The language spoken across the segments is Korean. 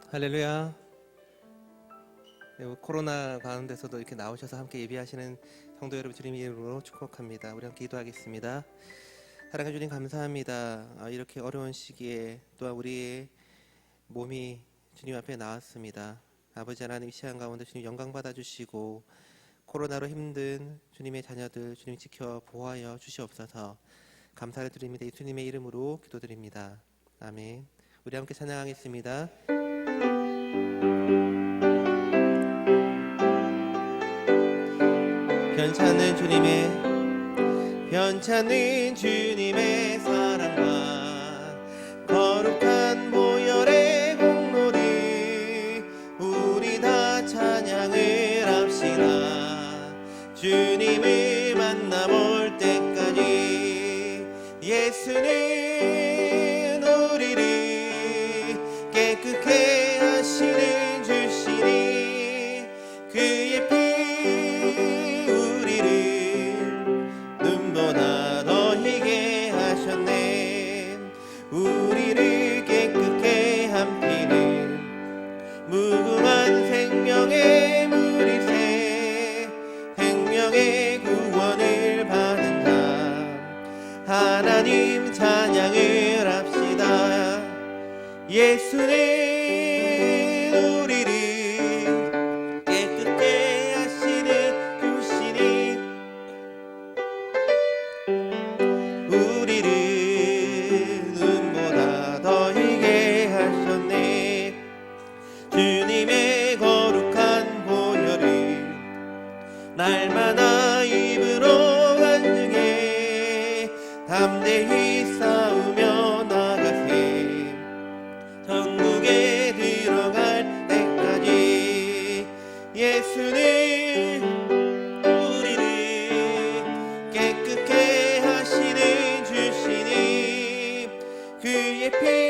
할렐루야. 네, 코로나 가운데서도 이렇게 나오셔서 함께 예배하시는 성도 여러분 주님 이름으로 축복합니다. 우리 함께 기도하겠습니다. 사랑해 주님 감사합니다. 이렇게 어려운 시기에 또한 우리의 몸이 주님 앞에 나왔습니다. 아버지 하나님, 이 시간 가운데 주님 영광 받아주시고 코로나로 힘든 주님의 자녀들 주님 지켜 보호하여 주시옵소서. 감사를 드립니다. 예수님의 이름으로 기도드립니다. 아멘. 우리 함께 찬양하겠습니다. 변찮는 주님의 사랑과 거룩한 보혈의 공로를 우리 다 찬양을 합시다. 주님을 만나볼 때까지 예수는 우리를 깨끗게 하시는 주시니 그의 피 우리를 깨끗게 한 피는 무궁한 생명의 물이새 생명의 구원을 받은다. 하나님 찬양을 합시다. 예수는 우리를 깨끗게 하시는 주시니 우리를 주님의 거룩한 보혈을 날마다 입으로 간증해 담대히 싸우며 나가세. 천국에 들어갈 때까지 예수는 우리를 깨끗게 하시는 주시니 그의 피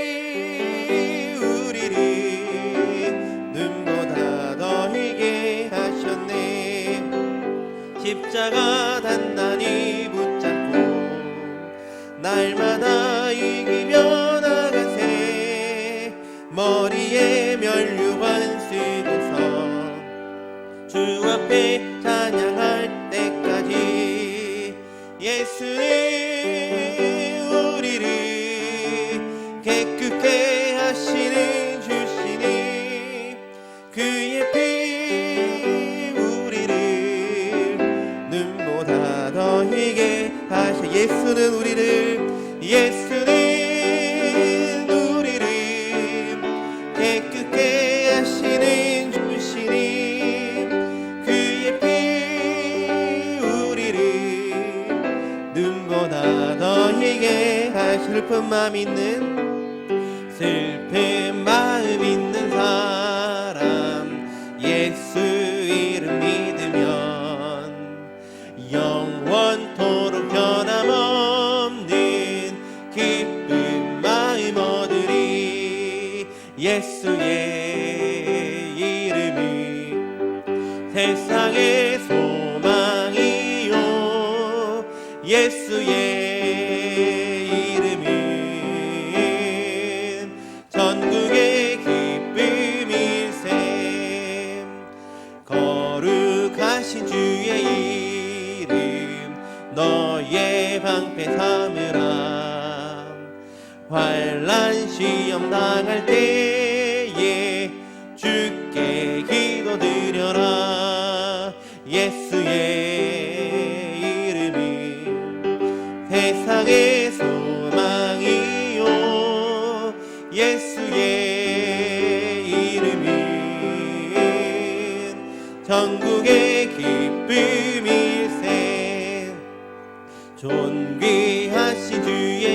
십자가 단단히 붙잡고 날마다 이기며 나가세. 머리에 면류관 쓰고서 주 앞에 찬양할 때까지 예수는 우리를 깨끗게 하시는 주시니 그의 피 너희게 하셔. 예수는 우리를 깨끗게 하시는 주시니 그의 피 우리를 눈보다 너희게 하셔. 슬픈 마음 있는 사람 예수 이름 믿으면 영원토록 변함없는 기쁜 마음 얻으리. 예수의 이름이 세상의 소망이요 예수의 이름은 전국의 기쁨일세. 거룩하신 주의 너의 방패 삼으라. 환난 시험 당할 때에 주께 기도드려라. 예수의 이름이 세상의 소망이요 예수의 이름은 전국의 기쁨일세. 존귀하신 주의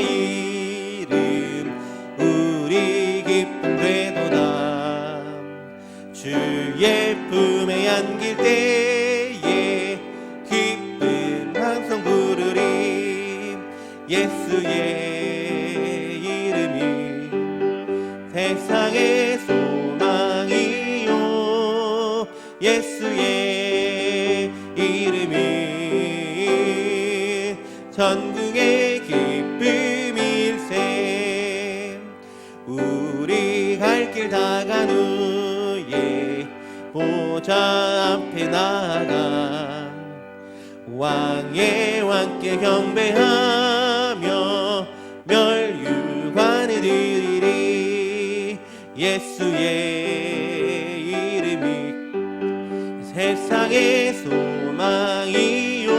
이름 우리 기쁨 되도다. 주의 품에 안길 때에 기쁜 함성 부르리. 예수의 이름이 세상의 소망이요 예수의 이름이 전국의 기쁨일세. 우리 갈 길 다 가는 보좌 앞에 나가 왕의 왕께 경배하며 멸류관을 드리리. 예수의 이름이 세상의 소망이요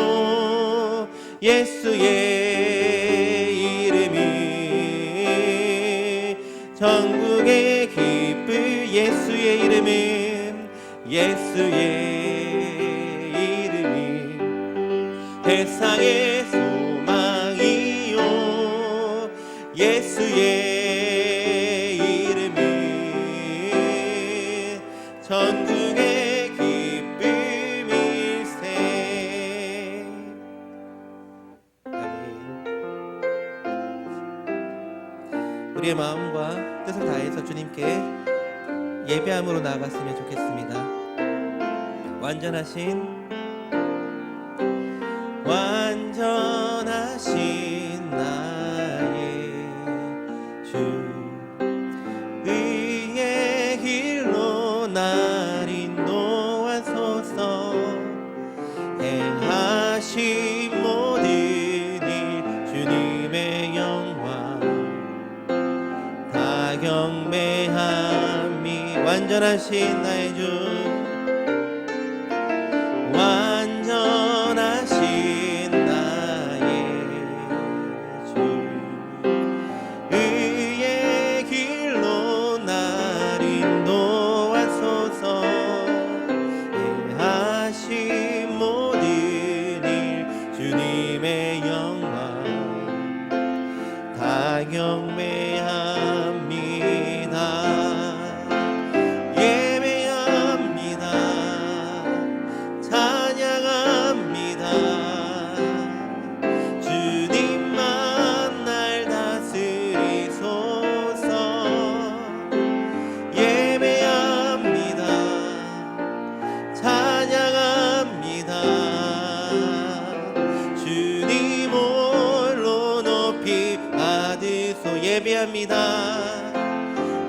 예수의 이름이 전국의 기쁨. 예수의 이름은 예수의 이름이 세상의 소망이요 예수의 이름이 전국의 기쁨일세. 아멘. 우리의 마음과 뜻을 다해서 주님께 예배함으로 나아갔으면 좋겠습니다. 완전하신 나의 주, 의의 길로 날 인도하소서. 행하신 모든 일 주님의 영광 다 경배함이. 완전하신 나의 주, 완전하신 나의 주, 의의 길로 날 인도하소서. 행하신 모든 일 주님의 영광 다 경배합니다. 예배합니다.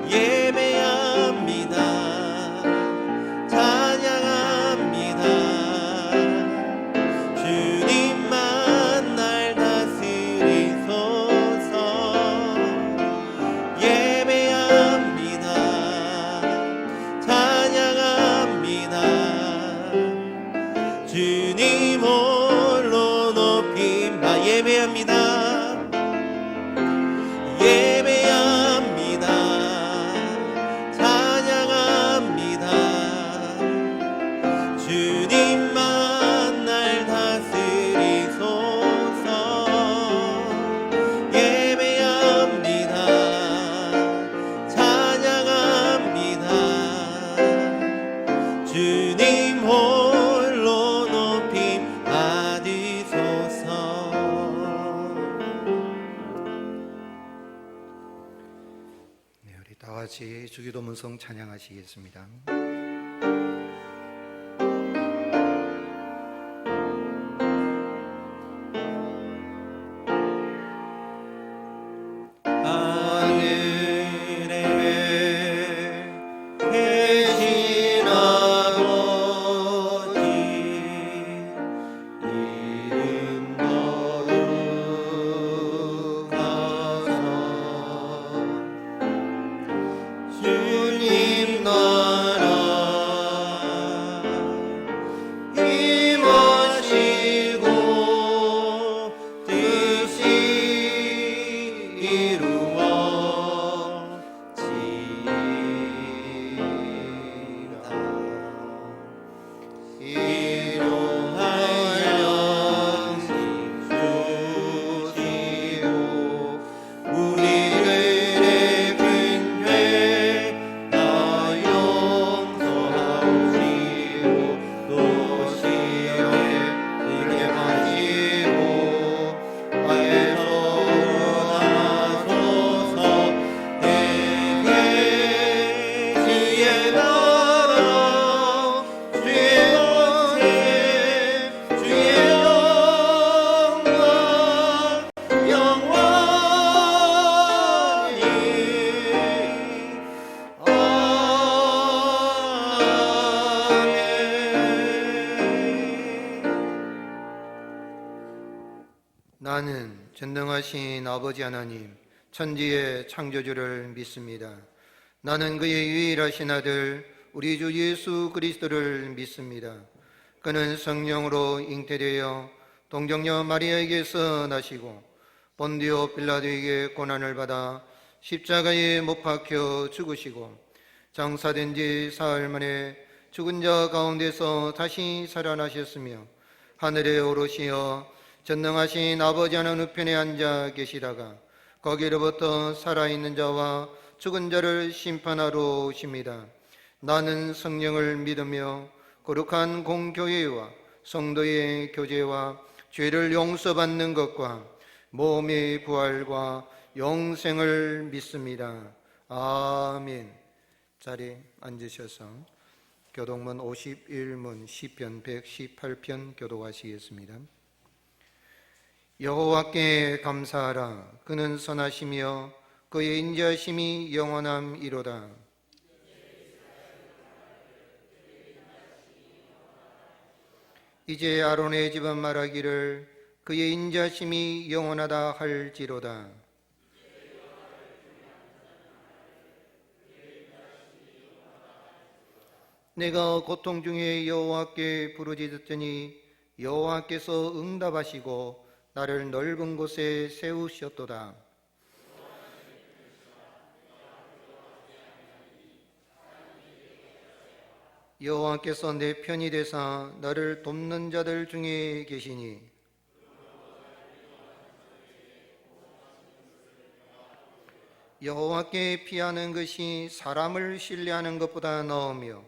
예배합니다. 찬양합니다. 주님만 날 다스리소서. 예배합니다. 찬양합니다. 주님 홀로 높임바. 예배합니다. 예배합니다. 찬양합니다. 주님만 날 다스리소서. 예배합니다. 찬양합니다. 주님 홀로 높임 받으소서. 다같이 주기도문성 찬양하시겠습니다. 주님 나라 전능하신 아버지 하나님, 천지의 창조주를 믿습니다. 나는 그의 유일하신 아들 우리 주 예수 그리스도를 믿습니다. 그는 성령으로 잉태되어 동정녀 마리아에게서 나시고 본디오 빌라도에게 고난을 받아 십자가에 못 박혀 죽으시고 장사된 지 사흘 만에 죽은 자 가운데서 다시 살아나셨으며 하늘에 오르시어 전능하신 아버지 하나님 우편에 앉아 계시다가 거기로부터 살아있는 자와 죽은 자를 심판하러 오십니다. 나는 성령을 믿으며 거룩한 공교회와 성도의 교제와 죄를 용서받는 것과 몸의 부활과 영생을 믿습니다. 아멘. 자리에 앉으셔서 교독문 51문 시편 118편 교독하시겠습니다. 여호와께 감사하라. 그는 선하시며 그의 인자심이 영원함이로다. 이제 아론의 집은 말하기를 그의 인자심이 영원하다 할지로다. 내가 고통 중에 여호와께 부르짖었더니 여호와께서 응답하시고 나를 넓은 곳에 세우셨도다. 여호와께서 내 편이 되사 나를 돕는 자들 중에 계시니 여호와께 피하는 것이 사람을 신뢰하는 것보다 나으며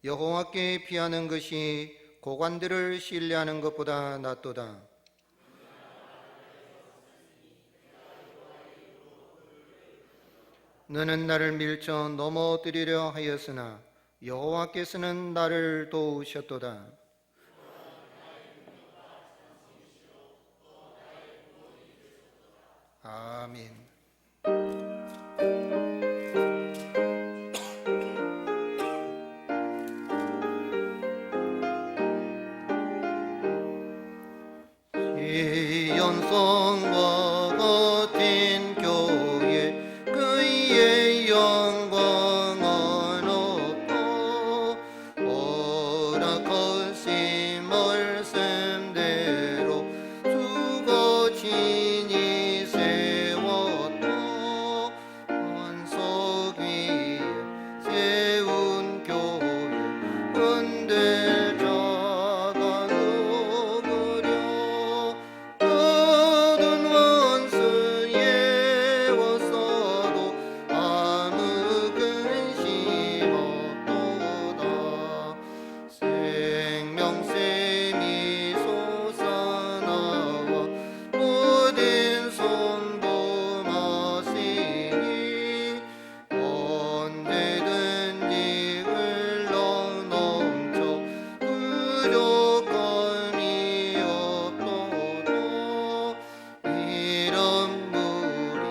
여호와께 피하는 것이 고관들을 신뢰하는 것보다 낫도다. 너는 나를 밀쳐 넘어뜨리려 하였으나 여호와께서는 나를 도우셨도다. 아멘. 연성과 같은 교회 그의 영광은 없고 허락하신 말씀대로 주가 친히 세웠고 반석 위에 세운 교회 흔들 자가 누구랴. 모든 원수에 왔어도 아무 근심 없도다. 생명샘이 솟아나와 모든 손도 마시니 언제든지 흘러넘쳐 부족함이 없도다. 이런 물이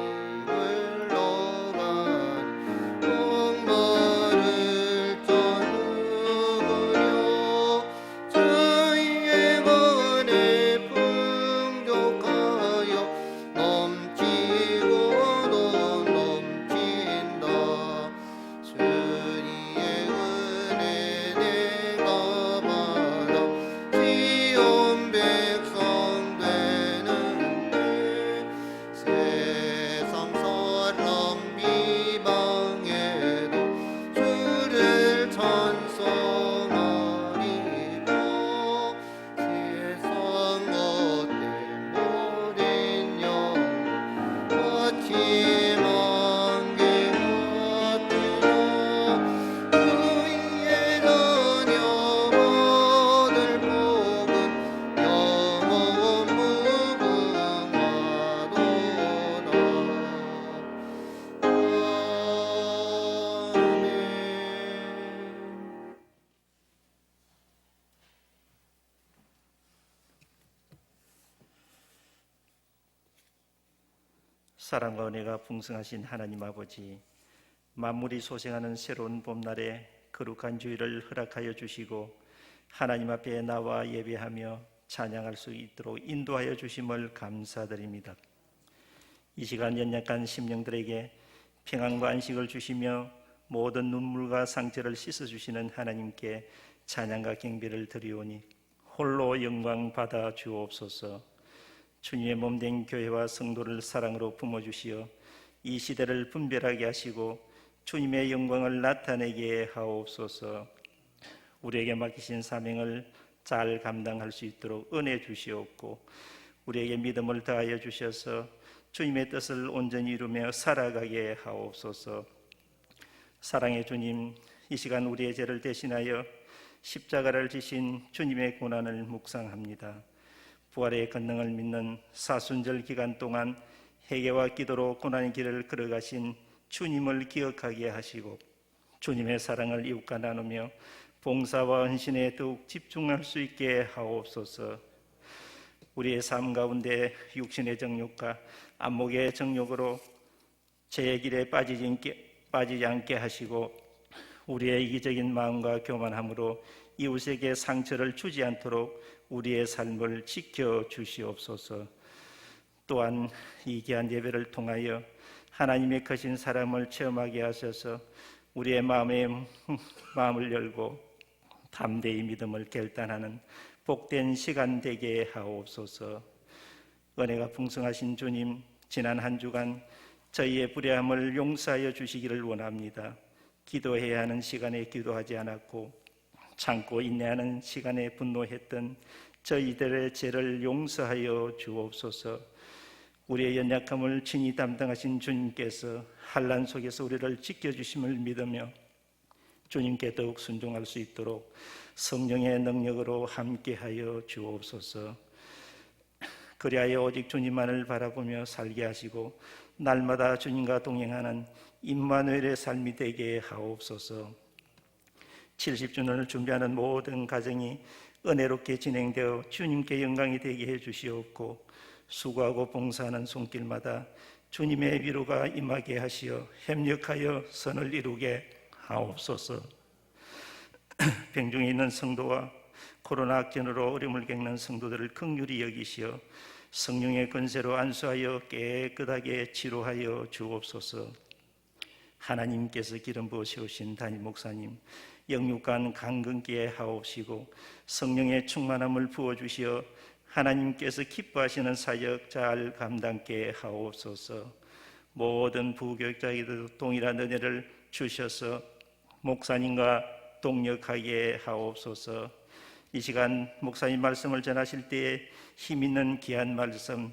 흘러가니 목마를 떠누구려. 주의 은혜 풍족하여 넘치고도 넘친다. 주의 은혜 내가 받아 지온 백성 되는데 세상 사람 비방해도 주를 찬송하리라. 세상 어때 모든 영광 아침 안개 같으며 주의 자녀 받을 복은 영원 무궁하도다. 아멘. 사랑과 은혜가 풍성하신 하나님 아버지, 만물이 소생하는 새로운 봄날에 거룩한 주일을 허락하여 주시고 하나님 앞에 나와 예배하며 찬양할 수 있도록 인도하여 주심을 감사드립니다. 이 시간 연약한 심령들에게 평안과 안식을 주시며 모든 눈물과 상처를 씻어주시는 하나님께 찬양과 경배를 드리오니 홀로 영광 받아 주옵소서. 주님의 몸된 교회와 성도를 사랑으로 품어주시어 이 시대를 분별하게 하시고 주님의 영광을 나타내게 하옵소서. 우리에게 맡기신 사명을 잘 감당할 수 있도록 은혜 주시옵고 우리에게 믿음을 더하여 주셔서 주님의 뜻을 온전히 이루며 살아가게 하옵소서. 사랑의 주님, 이 시간 우리의 죄를 대신하여 십자가를 지신 주님의 고난을 묵상합니다. 부활의 권능을 믿는 사순절 기간 동안 회개와 기도로 고난의 길을 걸어가신 주님을 기억하게 하시고 주님의 사랑을 이웃과 나누며 봉사와 헌신에 더욱 집중할 수 있게 하옵소서. 우리의 삶 가운데 육신의 정욕과 안목의 정욕으로 죄의 길에 빠지지 않게 하시고 우리의 이기적인 마음과 교만함으로 이웃에게 상처를 주지 않도록 우리의 삶을 지켜주시옵소서. 또한 이 귀한 예배를 통하여 하나님의 크신 사랑을 체험하게 하셔서 우리의 마음을 열고 담대히 믿음을 결단하는 복된 시간 되게 하옵소서. 은혜가 풍성하신 주님, 지난 한 주간 저희의 불의함을 용서하여 주시기를 원합니다. 기도해야 하는 시간에 기도하지 않았고 참고 인내하는 시간에 분노했던 저희들의 죄를 용서하여 주옵소서. 우리의 연약함을 친히 담당하신 주님께서 환난 속에서 우리를 지켜주심을 믿으며 주님께 더욱 순종할 수 있도록 성령의 능력으로 함께하여 주옵소서. 그리하여 오직 주님만을 바라보며 살게 하시고 날마다 주님과 동행하는 임마누엘의 삶이 되게 하옵소서. 70주년을 준비하는 모든 가정이 은혜롭게 진행되어 주님께 영광이 되게 해주시옵고 수고하고 봉사하는 손길마다 주님의 위로가 임하게 하시어 협력하여 선을 이루게 하옵소서. 병중에 있는 성도와 코로나 악전으로 어려움을 겪는 성도들을 긍휼히 여기시어 성령의 권세로 안수하여 깨끗하게 치료하여 주옵소서. 하나님께서 기름 부어 세우신 담임 목사님 영육간 강건케 하옵시고 성령의 충만함을 부어주시어 하나님께서 기뻐하시는 사역 잘 감당케 하옵소서. 모든 부교육자에게도 동일한 은혜를 주셔서 목사님과 동역하게 하옵소서. 이 시간 목사님 말씀을 전하실 때에 힘있는 귀한 말씀,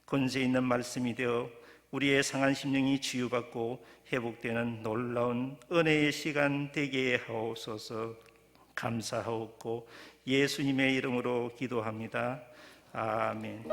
권세 있는 말씀이 되어 우리의 상한 심령이 치유받고 회복되는 놀라운 은혜의 시간 되게 하옵소서. 감사하옵고 예수님의 이름으로 기도합니다. 아멘.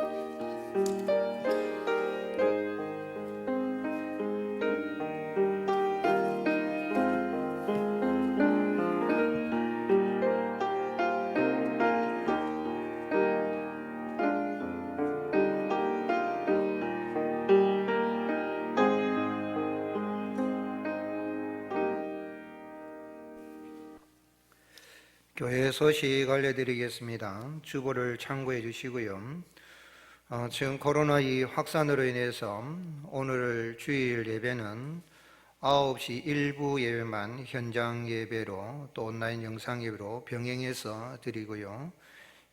교회 소식 알려드리겠습니다. 주보를 참고해 주시고요. 지금 코로나2 확산으로 인해서 오늘 주일 예배는 9시 일부 예배만 현장 예배로 또 온라인 영상 예배로 병행해서 드리고요.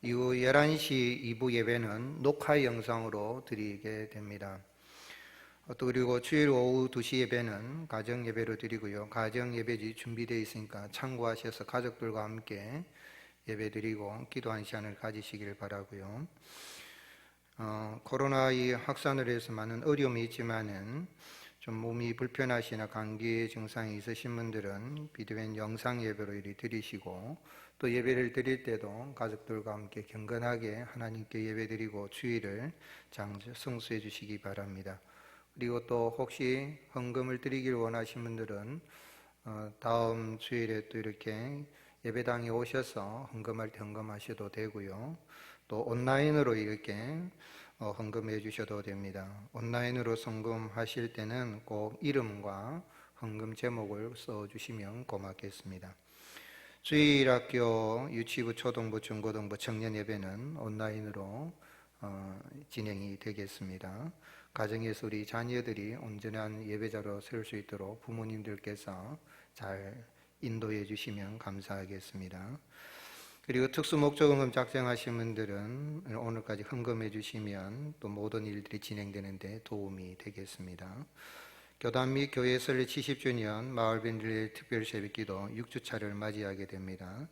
이후 11시 2부 예배는 녹화 영상으로 드리게 됩니다. 또 그리고 주일 오후 2시 예배는 가정 예배로 드리고요. 가정 예배지 준비되어 있으니까 참고하셔서 가족들과 함께 예배 드리고 기도하는 시간을 가지시길 바라고요. 코로나2 확산으로 해서 많은 어려움이 있지만은 좀 몸이 불편하시나 감기 증상이 있으신 분들은 비대면 영상 예배로 이리 드리시고 또 예배를 드릴 때도 가족들과 함께 경건하게 하나님께 예배 드리고 주일을 잘 성수해 주시기 바랍니다. 그리고 또 혹시 헌금을 드리기를 원하신 분들은 다음 주일에 또 이렇게 예배당에 오셔서 헌금할 때 헌금하셔도 되고요. 또 온라인으로 이렇게 헌금해 주셔도 됩니다. 온라인으로 헌금하실 때는 꼭 이름과 헌금 제목을 써주시면 고맙겠습니다. 주일학교, 유치부, 초등부, 중고등부, 청년 예배는 온라인으로 진행이 되겠습니다. 가정에서 우리 자녀들이 온전한 예배자로 세울 수 있도록 부모님들께서 잘 인도해 주시면 감사하겠습니다. 그리고 특수목적헌금 작성하신 분들은 오늘까지 헌금해 주시면 또 모든 일들이 진행되는데 도움이 되겠습니다. 교단 및 교회 설립 70주년 마을밴들의 특별 새벽기도 6주차를 맞이하게 됩니다.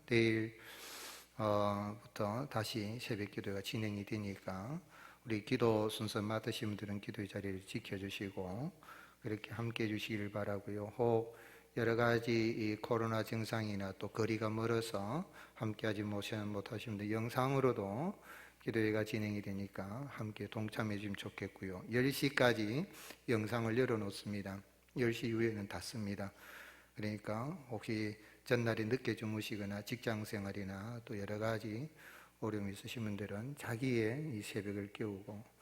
내일부터 다시 새벽기도가 진행이 되니까 우리 기도 순서 맡으신 분들은 기도의 자리를 지켜주시고 그렇게 함께 해주시길 바라고요. 혹 여러 가지 이 코로나 증상이나 또 거리가 멀어서 함께하지 못하신 분들 영상으로도 기도회가 진행이 되니까 함께 동참해 주시면 좋겠고요. 10시까지 영상을 열어놓습니다. 10시 이후에는 닫습니다. 그러니까 혹시 전날에 늦게 주무시거나 직장생활이나 또 여러 가지 어려움이 있으신 분들은 자기의 이 새벽을 깨우고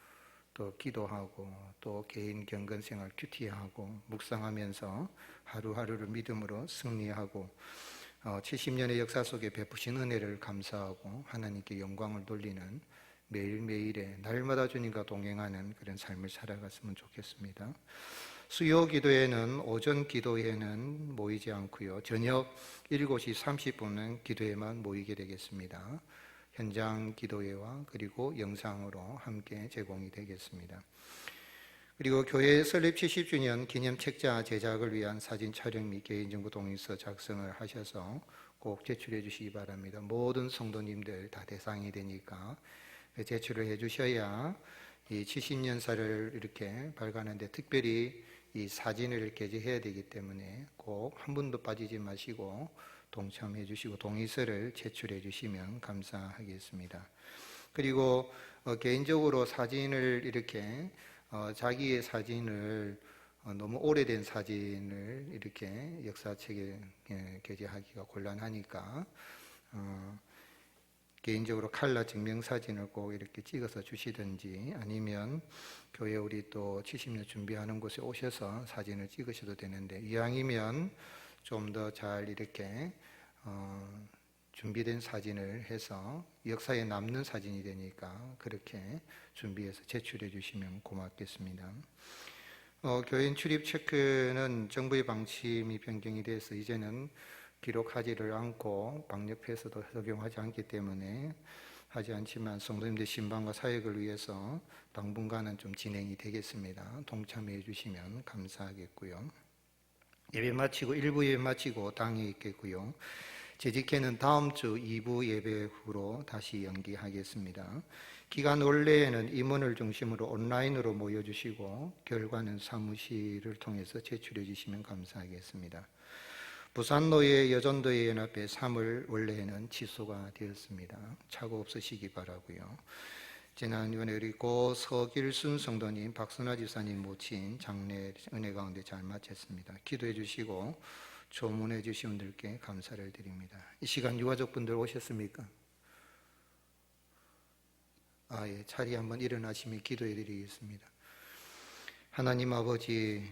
또 기도하고 또 개인 경건생활 큐티하고 묵상하면서 하루하루를 믿음으로 승리하고 70년의 역사 속에 베푸신 은혜를 감사하고 하나님께 영광을 돌리는 매일매일의 날마다 주님과 동행하는 그런 삶을 살아갔으면 좋겠습니다. 수요 기도회는 오전 기도회는 모이지 않고요. 저녁 7시 30분은 기도회만 모이게 되겠습니다. 현장 기도회와 그리고 영상으로 함께 제공이 되겠습니다. 그리고 교회 설립 70주년 기념 책자 제작을 위한 사진 촬영 및 개인정보 동의서 작성을 하셔서 꼭 제출해 주시기 바랍니다. 모든 성도님들 다 대상이 되니까 제출을 해 주셔야 이 70년사를 이렇게 발간하는데 특별히 이 사진을 게재해야 되기 때문에 꼭 한 분도 빠지지 마시고 동참해 주시고 동의서를 제출해 주시면 감사하겠습니다. 그리고 개인적으로 사진을 이렇게 자기의 사진을 너무 오래된 사진을 이렇게 역사책에 게재하기가 곤란하니까 개인적으로 칼라 증명사진을 꼭 이렇게 찍어서 주시든지 아니면 교회 우리 또 70년 준비하는 곳에 오셔서 사진을 찍으셔도 되는데 이왕이면 좀 더 잘 이렇게 준비된 사진을 해서 역사에 남는 사진이 되니까 그렇게 준비해서 제출해 주시면 고맙겠습니다. 교인 출입 체크는 정부의 방침이 변경이 돼서 이제는 기록하지를 않고 방역패스도 적용하지 않기 때문에 하지 않지만 성도님들 신방과 사역을 위해서 당분간은 좀 진행이 되겠습니다. 동참해 주시면 감사하겠고요. 예배 마치고 1부 예배 마치고 당에 있겠고요. 재직회는 다음 주 2부 예배 후로 다시 연기하겠습니다. 기간 원래에는 임원을 중심으로 온라인으로 모여주시고 결과는 사무실을 통해서 제출해 주시면 감사하겠습니다. 부산노예 여전도회 연합회 3월 원래에는 취소가 되었습니다. 착오 없으시기 바라고요. 지난 이번에 우리 고 서길순 성도님, 박선화 지사님 모친 장례 은혜 가운데 잘 마쳤습니다. 기도해 주시고 조문해 주신 분들께 감사를 드립니다. 이 시간 유가족분들 오셨습니까? 예, 자리 한번 일어나시면 기도해 드리겠습니다. 하나님 아버지,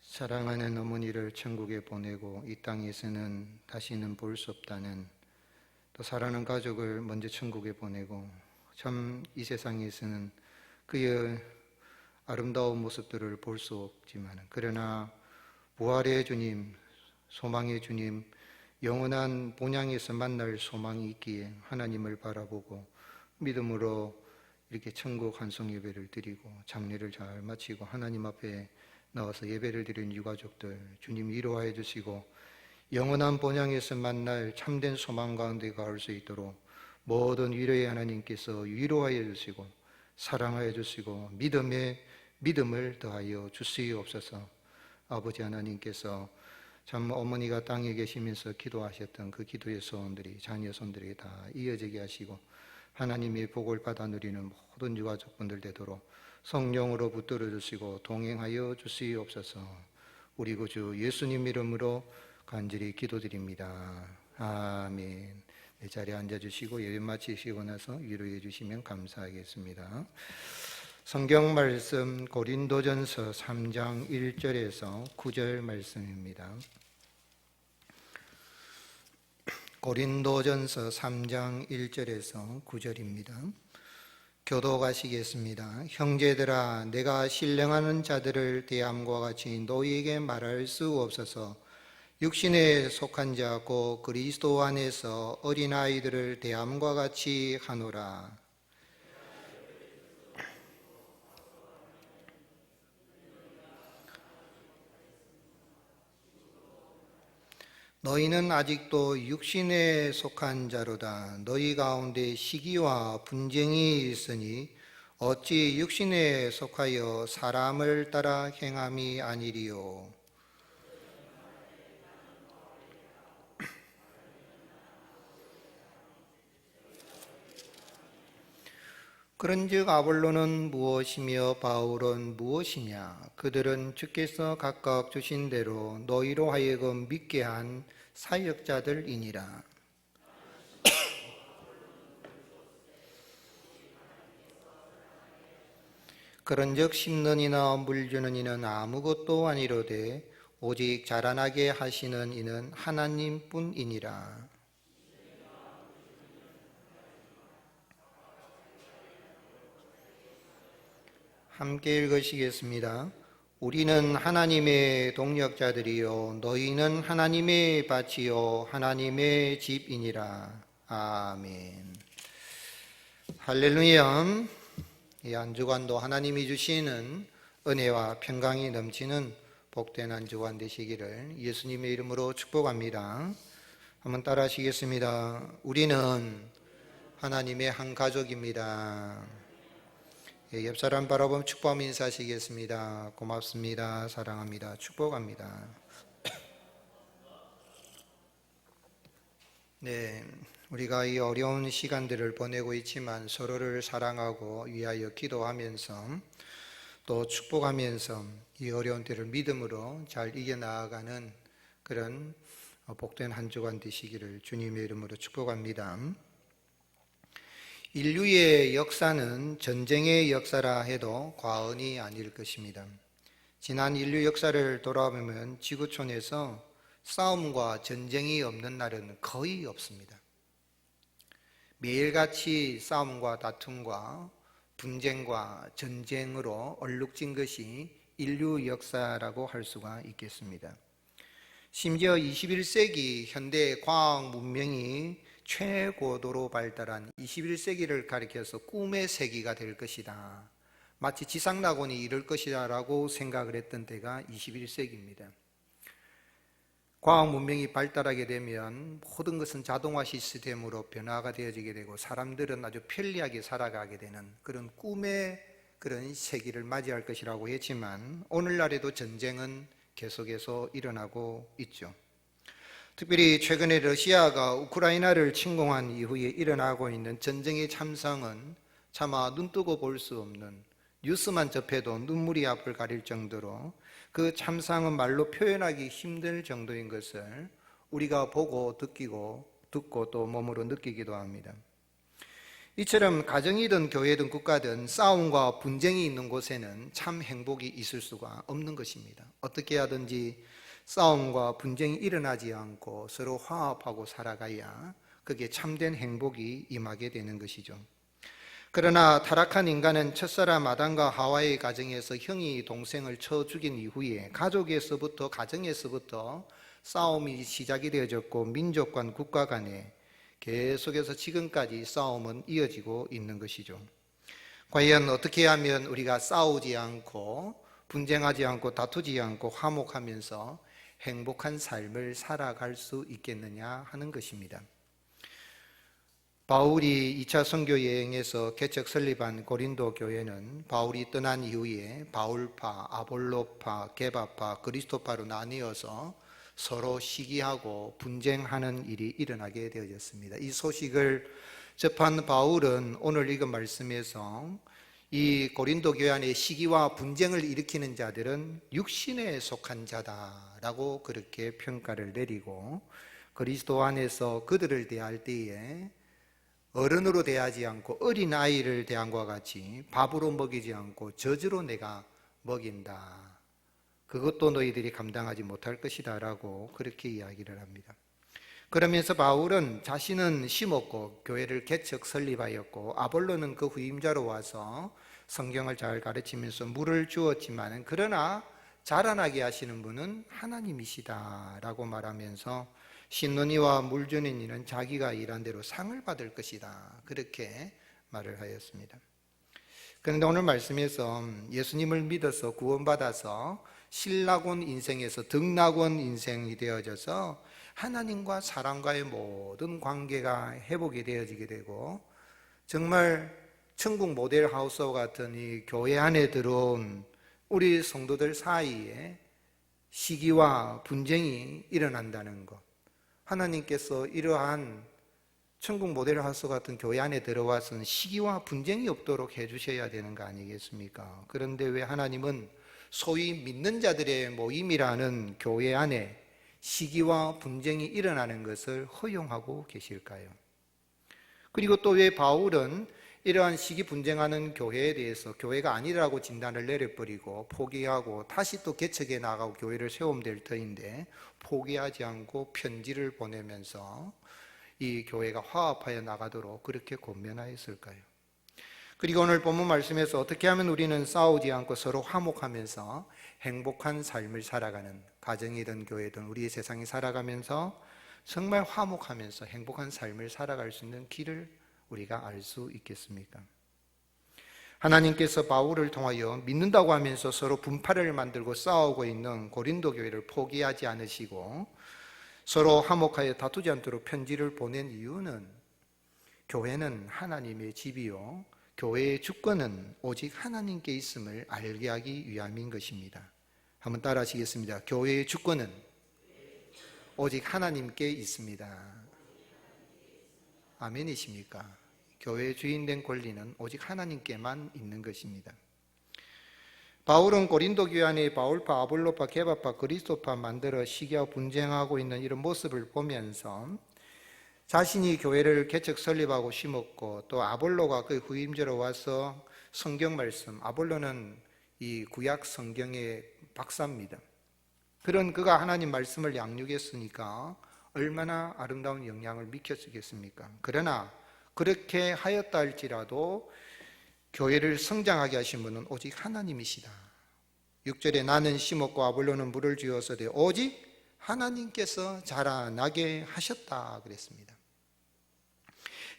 사랑하는 어머니를 천국에 보내고 이 땅에서는 다시는 볼 수 없다는 또 사랑하는 가족을 먼저 천국에 보내고 참 이 세상에서는 그의 아름다운 모습들을 볼 수 없지만 그러나 부활의 주님, 소망의 주님, 영원한 본향에서 만날 소망이 있기에 하나님을 바라보고 믿음으로 이렇게 천국 환송 예배를 드리고 장례를 잘 마치고 하나님 앞에 나와서 예배를 드리는 유가족들 주님 위로하여 주시고 영원한 본향에서 만날 참된 소망 가운데 가올 수 있도록 모든 위로의 하나님께서 위로하여 주시고 사랑하여 주시고 믿음을 더하여 주시옵소서. 아버지 하나님께서 참 어머니가 땅에 계시면서 기도하셨던 그 기도의 소원들이 자녀 손들에게 다 이어지게 하시고 하나님의 복을 받아 누리는 모든 유가족분들 되도록 성령으로 붙들어 주시고 동행하여 주시옵소서. 우리 구주 예수님 이름으로 간절히 기도드립니다. 아멘. 내 자리에 앉아주시고 예배 마치시고 나서 위로해 주시면 감사하겠습니다. 성경 말씀 고린도전서 3장 1절에서 9절 말씀입니다. 고린도전서 3장 1절에서 9절입니다. 교도가시겠습니다. 형제들아, 내가 신령하는 자들을 대함과 같이 너희에게 말할 수 없어서 육신에 속한 자 곧 그리스도 안에서 어린아이들을 대함과 같이 하노라. 너희는 아직도 육신에 속한 자로다. 너희 가운데 시기와 분쟁이 있으니 어찌 육신에 속하여 사람을 따라 행함이 아니리요. 그런즉 아볼로는 무엇이며 바울은 무엇이냐? 그들은 주께서 각각 주신 대로 너희로 하여금 믿게 한 사역자들이니라. 그런즉 심는 이나 물 주는 이는 아무것도 아니로되 오직 자라나게 하시는 이는 하나님뿐이니라. 함께 읽으시겠습니다. 우리는 하나님의 동역자들이요 너희는 하나님의 밭이요 하나님의 집이니라. 아멘. 할렐루야. 이 한 주간도 하나님이 주시는 은혜와 평강이 넘치는 복된 한 주간 되시기를 예수님의 이름으로 축복합니다. 한번 따라 하시겠습니다. 우리는 하나님의 한 가족입니다. 옆 사람 바라보면 축복하며 인사하시겠습니다. 고맙습니다. 사랑합니다. 축복합니다. 네, 우리가 이 어려운 시간들을 보내고 있지만 서로를 사랑하고 위하여 기도하면서 또 축복하면서 이 어려운 때를 믿음으로 잘 이겨나가는 그런 복된 한 주간 되시기를 주님의 이름으로 축복합니다. 인류의 역사는 전쟁의 역사라 해도 과언이 아닐 것입니다. 지난 인류 역사를 돌아보면 지구촌에서 싸움과 전쟁이 없는 날은 거의 없습니다. 매일같이 싸움과 다툼과 분쟁과 전쟁으로 얼룩진 것이 인류 역사라고 할 수가 있겠습니다. 심지어 21세기 현대 과학 문명이 최고도로 발달한 21세기를 가리켜서 꿈의 세기가 될 것이다. 마치 지상낙원이 이룰 것이다 라고 생각을 했던 때가 21세기입니다. 과학 문명이 발달하게 되면 모든 것은 자동화 시스템으로 변화가 되어지게 되고 사람들은 아주 편리하게 살아가게 되는 그런 꿈의 그런 세기를 맞이할 것이라고 했지만 오늘날에도 전쟁은 계속해서 일어나고 있죠. 특별히 최근에 러시아가 우크라이나를 침공한 이후에 일어나고 있는 전쟁의 참상은 차마 눈뜨고 볼 수 없는, 뉴스만 접해도 눈물이 앞을 가릴 정도로 그 참상은 말로 표현하기 힘들 정도인 것을 우리가 보고 듣고 또 몸으로 느끼기도 합니다. 이처럼 가정이든 교회든 국가든 싸움과 분쟁이 있는 곳에는 참 행복이 있을 수가 없는 것입니다. 어떻게 하든지 싸움과 분쟁이 일어나지 않고 서로 화합하고 살아가야 그게 참된 행복이 임하게 되는 것이죠. 그러나 타락한 인간은 첫사람 아담과 하와의 가정에서 형이 동생을 쳐 죽인 이후에 가족에서부터 가정에서부터 싸움이 시작이 되어졌고 민족 간 국가 간에 계속해서 지금까지 싸움은 이어지고 있는 것이죠. 과연 어떻게 하면 우리가 싸우지 않고 분쟁하지 않고 다투지 않고 화목하면서 행복한 삶을 살아갈 수 있겠느냐 하는 것입니다. 바울이 2차 선교 여행에서 개척 설립한 고린도 교회는 바울이 떠난 이후에 바울파, 아볼로파, 게바파, 그리스도파로 나뉘어서 서로 시기하고 분쟁하는 일이 일어나게 되어졌습니다. 이 소식을 접한 바울은 오늘 읽은 말씀에서 이 고린도 교회 안에 시기와 분쟁을 일으키는 자들은 육신에 속한 자다라고 그렇게 평가를 내리고 그리스도 안에서 그들을 대할 때에 어른으로 대하지 않고 어린아이를 대함과 같이 밥으로 먹이지 않고 젖으로 내가 먹인다. 그것도 너희들이 감당하지 못할 것이다 라고 그렇게 이야기를 합니다. 그러면서 바울은 자신은 심었고 교회를 개척 설립하였고 아볼로는 그 후임자로 와서 성경을 잘 가르치면서 물을 주었지만 그러나 자라나게 하시는 분은 하나님이시다라고 말하면서 신론이와 물 주는 이는 자기가 일한 대로 상을 받을 것이다, 그렇게 말을 하였습니다. 그런데 오늘 말씀에서 예수님을 믿어서 구원받아서 신라곤 인생에서 등락원 인생이 되어져서 하나님과 사람과의 모든 관계가 회복이 되어지게 되고 정말 천국 모델 하우스와 같은 이 교회 안에 들어온 우리 성도들 사이에 시기와 분쟁이 일어난다는 것, 하나님께서 이러한 천국 모델 하우스 같은 교회 안에 들어와서는 시기와 분쟁이 없도록 해주셔야 되는 거 아니겠습니까? 그런데 왜 하나님은 소위 믿는 자들의 모임이라는 교회 안에 시기와 분쟁이 일어나는 것을 허용하고 계실까요? 그리고 또 왜 바울은 이러한 시기 분쟁하는 교회에 대해서 교회가 아니라고 진단을 내려버리고 포기하고 다시 또 개척해 나가고 교회를 세우면 될 터인데 포기하지 않고 편지를 보내면서 이 교회가 화합하여 나가도록 그렇게 권면하였을까요? 그리고 오늘 본문 말씀에서 어떻게 하면 우리는 싸우지 않고 서로 화목하면서 행복한 삶을 살아가는, 가정이든 교회든 우리의 세상이 살아가면서 정말 화목하면서 행복한 삶을 살아갈 수 있는 길을 우리가 알 수 있겠습니까? 하나님께서 바울을 통하여 믿는다고 하면서 서로 분파를 만들고 싸우고 있는 고린도 교회를 포기하지 않으시고 서로 화목하여 다투지 않도록 편지를 보낸 이유는 교회는 하나님의 집이요 교회의 주권은 오직 하나님께 있음을 알게 하기 위함인 것입니다. 한번 따라 하시겠습니다. 교회의 주권은 오직 하나님께 있습니다. 아멘이십니까? 교회의 주인된 권리는 오직 하나님께만 있는 것입니다. 바울은 고린도 교회 안에 바울파, 아볼로파, 게바파, 그리스도파 만들어 시기와 분쟁하고 있는 이런 모습을 보면서 자신이 교회를 개척 설립하고 심었고 또 아볼로가 그 후임자로 와서 성경 말씀, 아볼로는 이 구약 성경의 박사입니다. 그런 그가 하나님 말씀을 양육했으니까 얼마나 아름다운 영향을 미쳤겠습니까? 그러나 그렇게 하였다 할지라도 교회를 성장하게 하신 분은 오직 하나님이시다. 6절에 나는 심었고 아볼로는 물을 주었으되 오직 하나님께서 자라나게 하셨다 그랬습니다.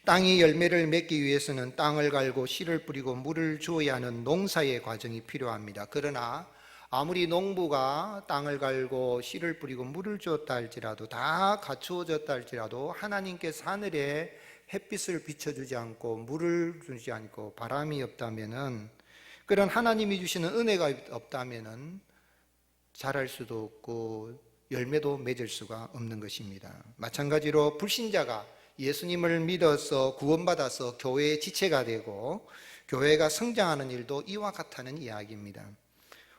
땅이 열매를 맺기 위해서는 땅을 갈고 씨를 뿌리고 물을 주어야 하는 농사의 과정이 필요합니다. 그러나 아무리 농부가 땅을 갈고 씨를 뿌리고 물을 주었다 할지라도 다 갖추어졌다 할지라도 하나님께서 하늘에 햇빛을 비춰주지 않고 물을 주지 않고 바람이 없다면은 그런 하나님이 주시는 은혜가 없다면은 자랄 수도 없고 열매도 맺을 수가 없는 것입니다. 마찬가지로 불신자가 예수님을 믿어서 구원받아서 교회의 지체가 되고 교회가 성장하는 일도 이와 같다는 이야기입니다.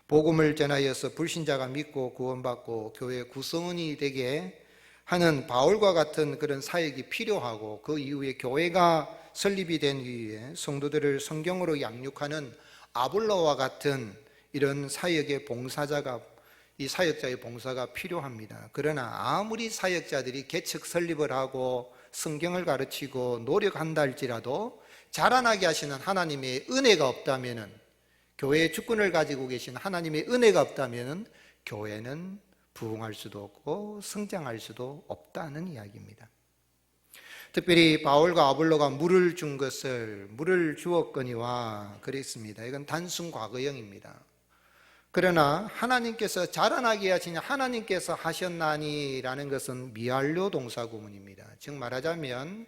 복음을 전하여서 불신자가 믿고 구원받고 교회 구성원이 되게 하는 바울과 같은 그런 사역이 필요하고 그 이후에 교회가 설립이 된 이후에 성도들을 성경으로 양육하는 아볼로와 같은 이런 사역의 봉사자가 이 사역자의 봉사가 필요합니다. 그러나 아무리 사역자들이 개척 설립을 하고 성경을 가르치고 노력한다 할지라도 자라나게 하시는 하나님의 은혜가 없다면은 교회의 주권을 가지고 계신 하나님의 은혜가 없다면은 교회는 부흥할 수도 없고 성장할 수도 없다는 이야기입니다. 특별히 바울과 아볼로가 물을 준 것을 물을 주었거니와 그랬습니다. 이건 단순 과거형입니다. 그러나 하나님께서 자라나게 하시냐 하나님께서 하셨나니라는 것은 미완료 동사 구문입니다. 즉 말하자면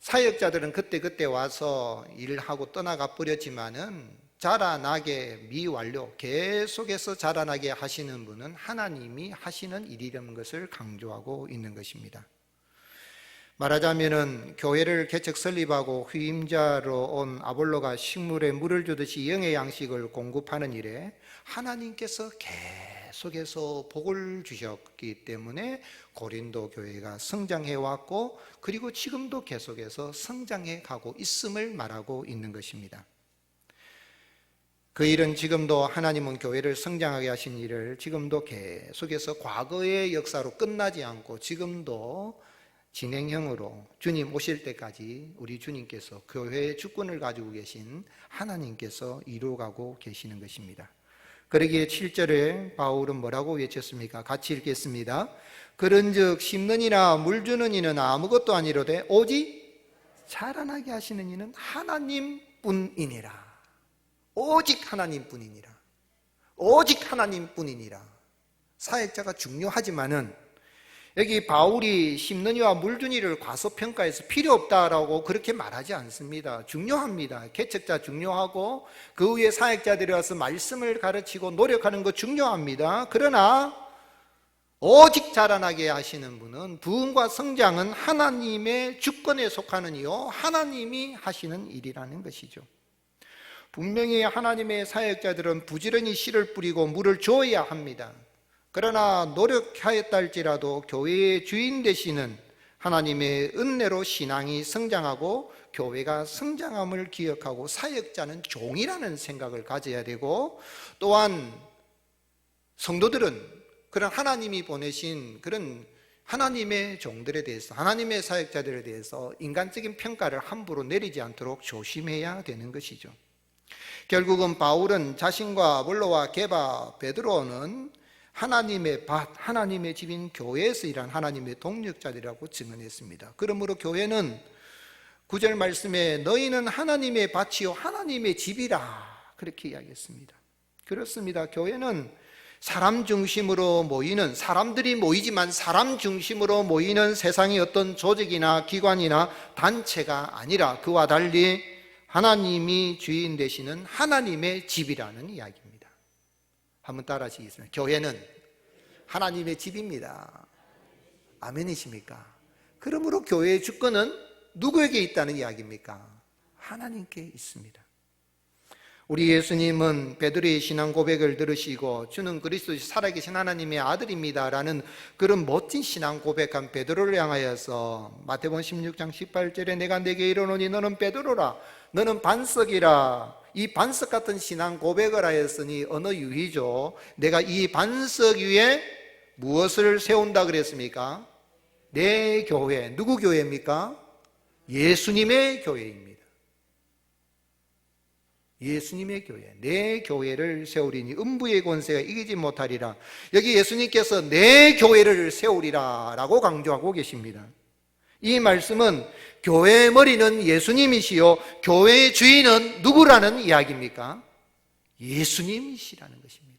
사역자들은 그때 와서 일하고 떠나가 버렸지만은 자라나게 미완료 계속해서 자라나게 하시는 분은 하나님이 하시는 일이라는 것을 강조하고 있는 것입니다. 말하자면은 교회를 개척 설립하고 후임자로 온 아볼로가 식물에 물을 주듯이 영의 양식을 공급하는 일에 하나님께서 계속해서 복을 주셨기 때문에 고린도 교회가 성장해 왔고 그리고 지금도 계속해서 성장해 가고 있음을 말하고 있는 것입니다. 그 일은 지금도 하나님은 교회를 성장하게 하신 일을 지금도 계속해서 과거의 역사로 끝나지 않고 지금도 진행형으로 주님 오실 때까지 우리 주님께서 교회의 주권을 가지고 계신 하나님께서 이루어가고 계시는 것입니다. 그러기에 7절에 바울은 뭐라고 외쳤습니까? 같이 읽겠습니다. 그런즉 심는 이나 물 주는 이는 아무것도 아니로되 오직 자라나게 하시는 이는 하나님뿐이니라. 오직 하나님뿐이니라. 오직 하나님뿐이니라. 사역자가 중요하지만은 여기 바울이 심는 이와 물 준 이를 과소평가해서 필요 없다라고 그렇게 말하지 않습니다. 중요합니다. 개척자 중요하고 그 위에 사역자들이 와서 말씀을 가르치고 노력하는 거 중요합니다. 그러나 오직 자라나게 하시는 분은 부흥과 성장은 하나님의 주권에 속하는 이요 하나님이 하시는 일이라는 것이죠. 분명히 하나님의 사역자들은 부지런히 씨를 뿌리고 물을 주어야 합니다. 그러나 노력하였다 할지라도 교회의 주인 되시는 하나님의 은혜로 신앙이 성장하고 교회가 성장함을 기억하고 사역자는 종이라는 생각을 가져야 되고, 또한 성도들은 그런 하나님이 보내신 그런 하나님의 종들에 대해서, 하나님의 사역자들에 대해서 인간적인 평가를 함부로 내리지 않도록 조심해야 되는 것이죠. 결국은 바울은 자신과 아볼로와 게바, 베드로는 하나님의 밭, 하나님의 집인 교회에서 일한 하나님의 동력자들이라고 증언했습니다. 그러므로 교회는 9절 말씀에 너희는 하나님의 밭이요 하나님의 집이라 그렇게 이야기했습니다. 그렇습니다. 교회는 사람 중심으로 모이는, 사람들이 모이지만 사람 중심으로 모이는 세상의 어떤 조직이나 기관이나 단체가 아니라 그와 달리 하나님이 주인 되시는 하나님의 집이라는 이야기입니다. 한번 따라 하시겠습니다. 교회는 하나님의 집입니다. 아멘이십니까? 그러므로 교회의 주권은 누구에게 있다는 이야기입니까? 하나님께 있습니다. 우리 예수님은 베드로의 신앙 고백을 들으시고 주는 그리스도 살아계신 하나님의 아들입니다 라는 그런 멋진 신앙 고백한 베드로를 향하여서 마태복음 16장 18절에 내가 네게 이르노니 너는 베드로라 너는 반석이라. 이 반석 같은 신앙 고백을 하였으니 어느 유희죠. 내가 이 반석 위에 무엇을 세운다 그랬습니까? 내 교회. 누구 교회입니까? 예수님의 교회입니다. 예수님의 교회, 내 교회를 세우리니 음부의 권세가 이기지 못하리라. 여기 예수님께서 내 교회를 세우리라 라고 강조하고 계십니다. 이 말씀은 교회의 머리는 예수님이시요 교회의 주인은 누구라는 이야기입니까? 예수님이시라는 것입니다.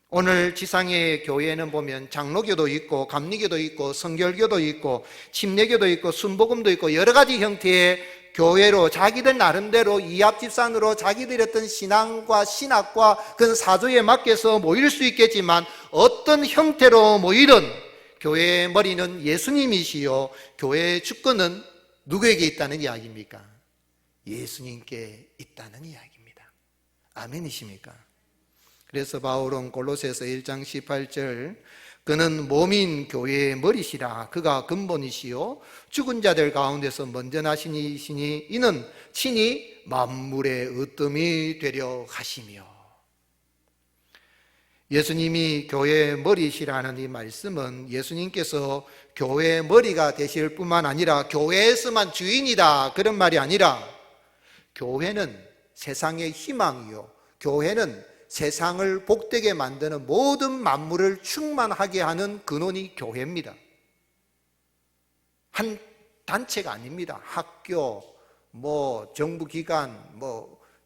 오늘 지상의 교회는 보면 장로교도 있고 감리교도 있고 성결교도 있고 침례교도 있고 순복음도 있고 여러 가지 형태의 교회로 자기들 나름대로 이합집산으로 자기들의 어떤 신앙과 신학과 그 사조에 맡겨서 모일 수 있겠지만 어떤 형태로 모이든 교회의 머리는 예수님이시요 교회의 주권은 누구에게 있다는 이야기입니까? 예수님께 있다는 이야기입니다. 아멘이십니까? 그래서 바울은 골로새서 1장 18절 그는 몸인 교회의 머리시라. 그가 근본이시요 죽은 자들 가운데서 먼저 나신 이시니 이는 친히 만물의 으뜸이 되려 하시며. 예수님이 교회의 머리시라는 이 말씀은 예수님께서 교회의 머리가 되실 뿐만 아니라 교회에서만 주인이다 그런 말이 아니라 교회는 세상의 희망이요 교회는 세상을 복되게 만드는 모든 만물을 충만하게 하는 근원이 교회입니다. 한 단체가 아닙니다. 학교, 정부기관,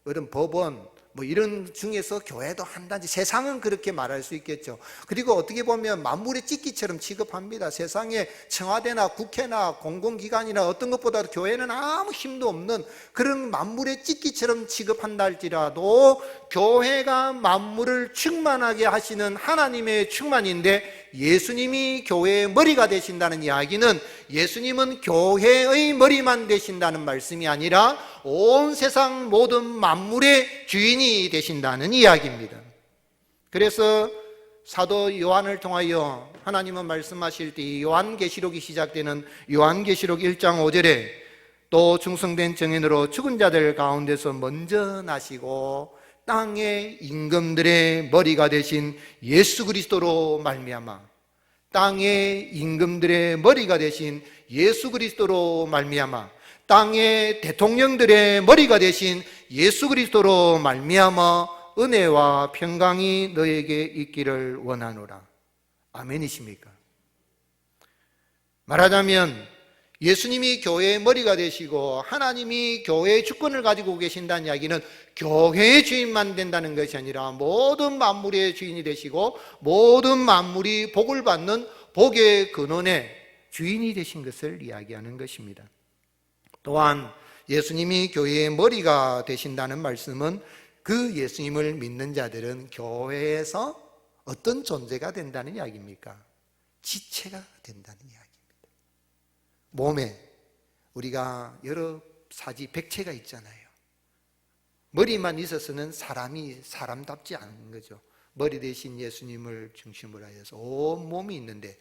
이런 법원, 이런 중에서 교회도 한 단체, 세상은 그렇게 말할 수 있겠죠. 그리고 어떻게 보면 만물의 찢기처럼 취급합니다. 세상에 청와대나 국회나 공공기관이나 어떤 것보다 교회는 아무 힘도 없는 그런 만물의 찢기처럼 취급한다 할지라도 교회가 만물을 충만하게 하시는 하나님의 충만인데 예수님이 교회의 머리가 되신다는 이야기는 예수님은 교회의 머리만 되신다는 말씀이 아니라 온 세상 모든 만물의 주인이 되신다는 이야기입니다. 그래서 사도 요한을 통하여 하나님은 말씀하실 때 요한계시록이 시작되는 요한계시록 1장 5절에 또 충성된 증인으로 죽은 자들 가운데서 먼저 나시고 땅의 임금들의 머리가 되신 예수 그리스도로 말미암아, 땅의 임금들의 머리가 되신 예수 그리스도로 말미암아, 땅의 대통령들의 머리가 되신 예수 그리스도로 말미암아 은혜와 평강이 너에게 있기를 원하노라. 아멘이십니까? 말하자면 예수님이 교회의 머리가 되시고 하나님이 교회의 주권을 가지고 계신다는 이야기는 교회의 주인만 된다는 것이 아니라 모든 만물의 주인이 되시고 모든 만물이 복을 받는 복의 근원의 주인이 되신 것을 이야기하는 것입니다. 또한 예수님이 교회의 머리가 되신다는 말씀은 그 예수님을 믿는 자들은 교회에서 어떤 존재가 된다는 이야기입니까? 지체가 된다는 이야기입니다. 몸에 우리가 여러 사지 백체가 있잖아요. 머리만 있어서는 사람이 사람답지 않은 거죠. 머리 대신 예수님을 중심으로 하여서 온 몸이 있는데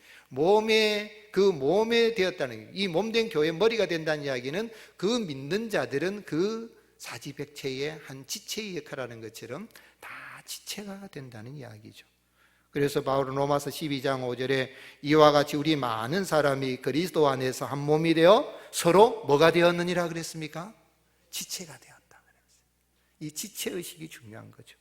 그 몸에 되었다는, 이 몸된 교회의 머리가 된다는 이야기는 그 믿는 자들은 그 사지백체의 한 지체의 역할하는 것처럼 다 지체가 된다는 이야기죠. 그래서 바울은 로마서 12장 5절에 이와 같이 우리 많은 사람이 그리스도 안에서 한 몸이 되어 서로 뭐가 되었느니라 그랬습니까? 지체가 되었다 그랬어요. 이 지체의식이 중요한 거죠.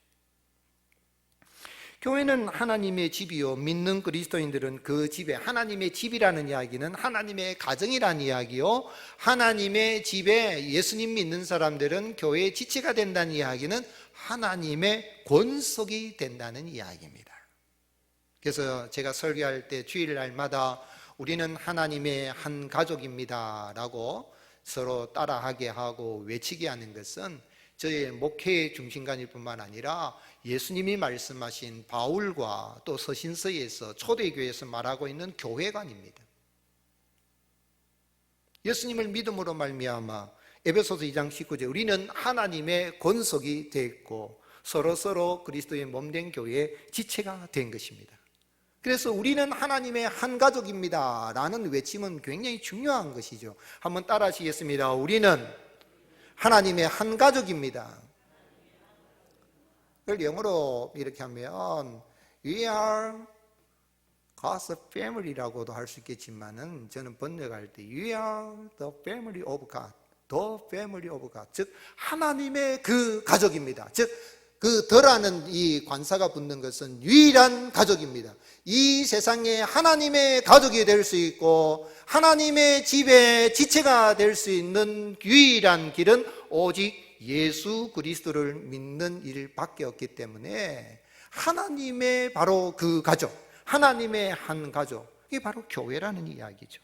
교회는 하나님의 집이요, 믿는 그리스도인들은 그 집에, 하나님의 집이라는 이야기는 하나님의 가정이라는 이야기요, 하나님의 집에 예수님 믿는 사람들은 교회의 지체가 된다는 이야기는 하나님의 권속이 된다는 이야기입니다. 그래서 제가 설교할 때 주일날마다 우리는 하나님의 한 가족입니다 라고 서로 따라하게 하고 외치게 하는 것은 저의 목회의 중심관일 뿐만 아니라 예수님이 말씀하신 바울과 또 서신서에서 초대교회에서 말하고 있는 교회관입니다. 예수님을 믿음으로 말미암아 에베소서 2장 19절 우리는 하나님의 권속이 되어 있고 서로 그리스도의 몸된 교회의 지체가 된 것입니다. 그래서 우리는 하나님의 한 가족입니다 라는 외침은 굉장히 중요한 것이죠. 한번 따라 하시겠습니다. 우리는 하나님의 한 가족입니다. 그걸 영어로 이렇게 하면 We are God's family라고도 할 수 있겠지만은 저는 번역할 때 We are the family of God, the family of God. 즉 하나님의 그 가족입니다. 즉 그 더라는 이 관사가 붙는 것은 유일한 가족입니다. 이 세상에 하나님의 가족이 될 수 있고 하나님의 집의 지체가 될 수 있는 유일한 길은 오직 예수 그리스도를 믿는 일밖에 없기 때문에 하나님의 바로 그 가족, 하나님의 한 가족, 이게 바로 교회라는 이야기죠.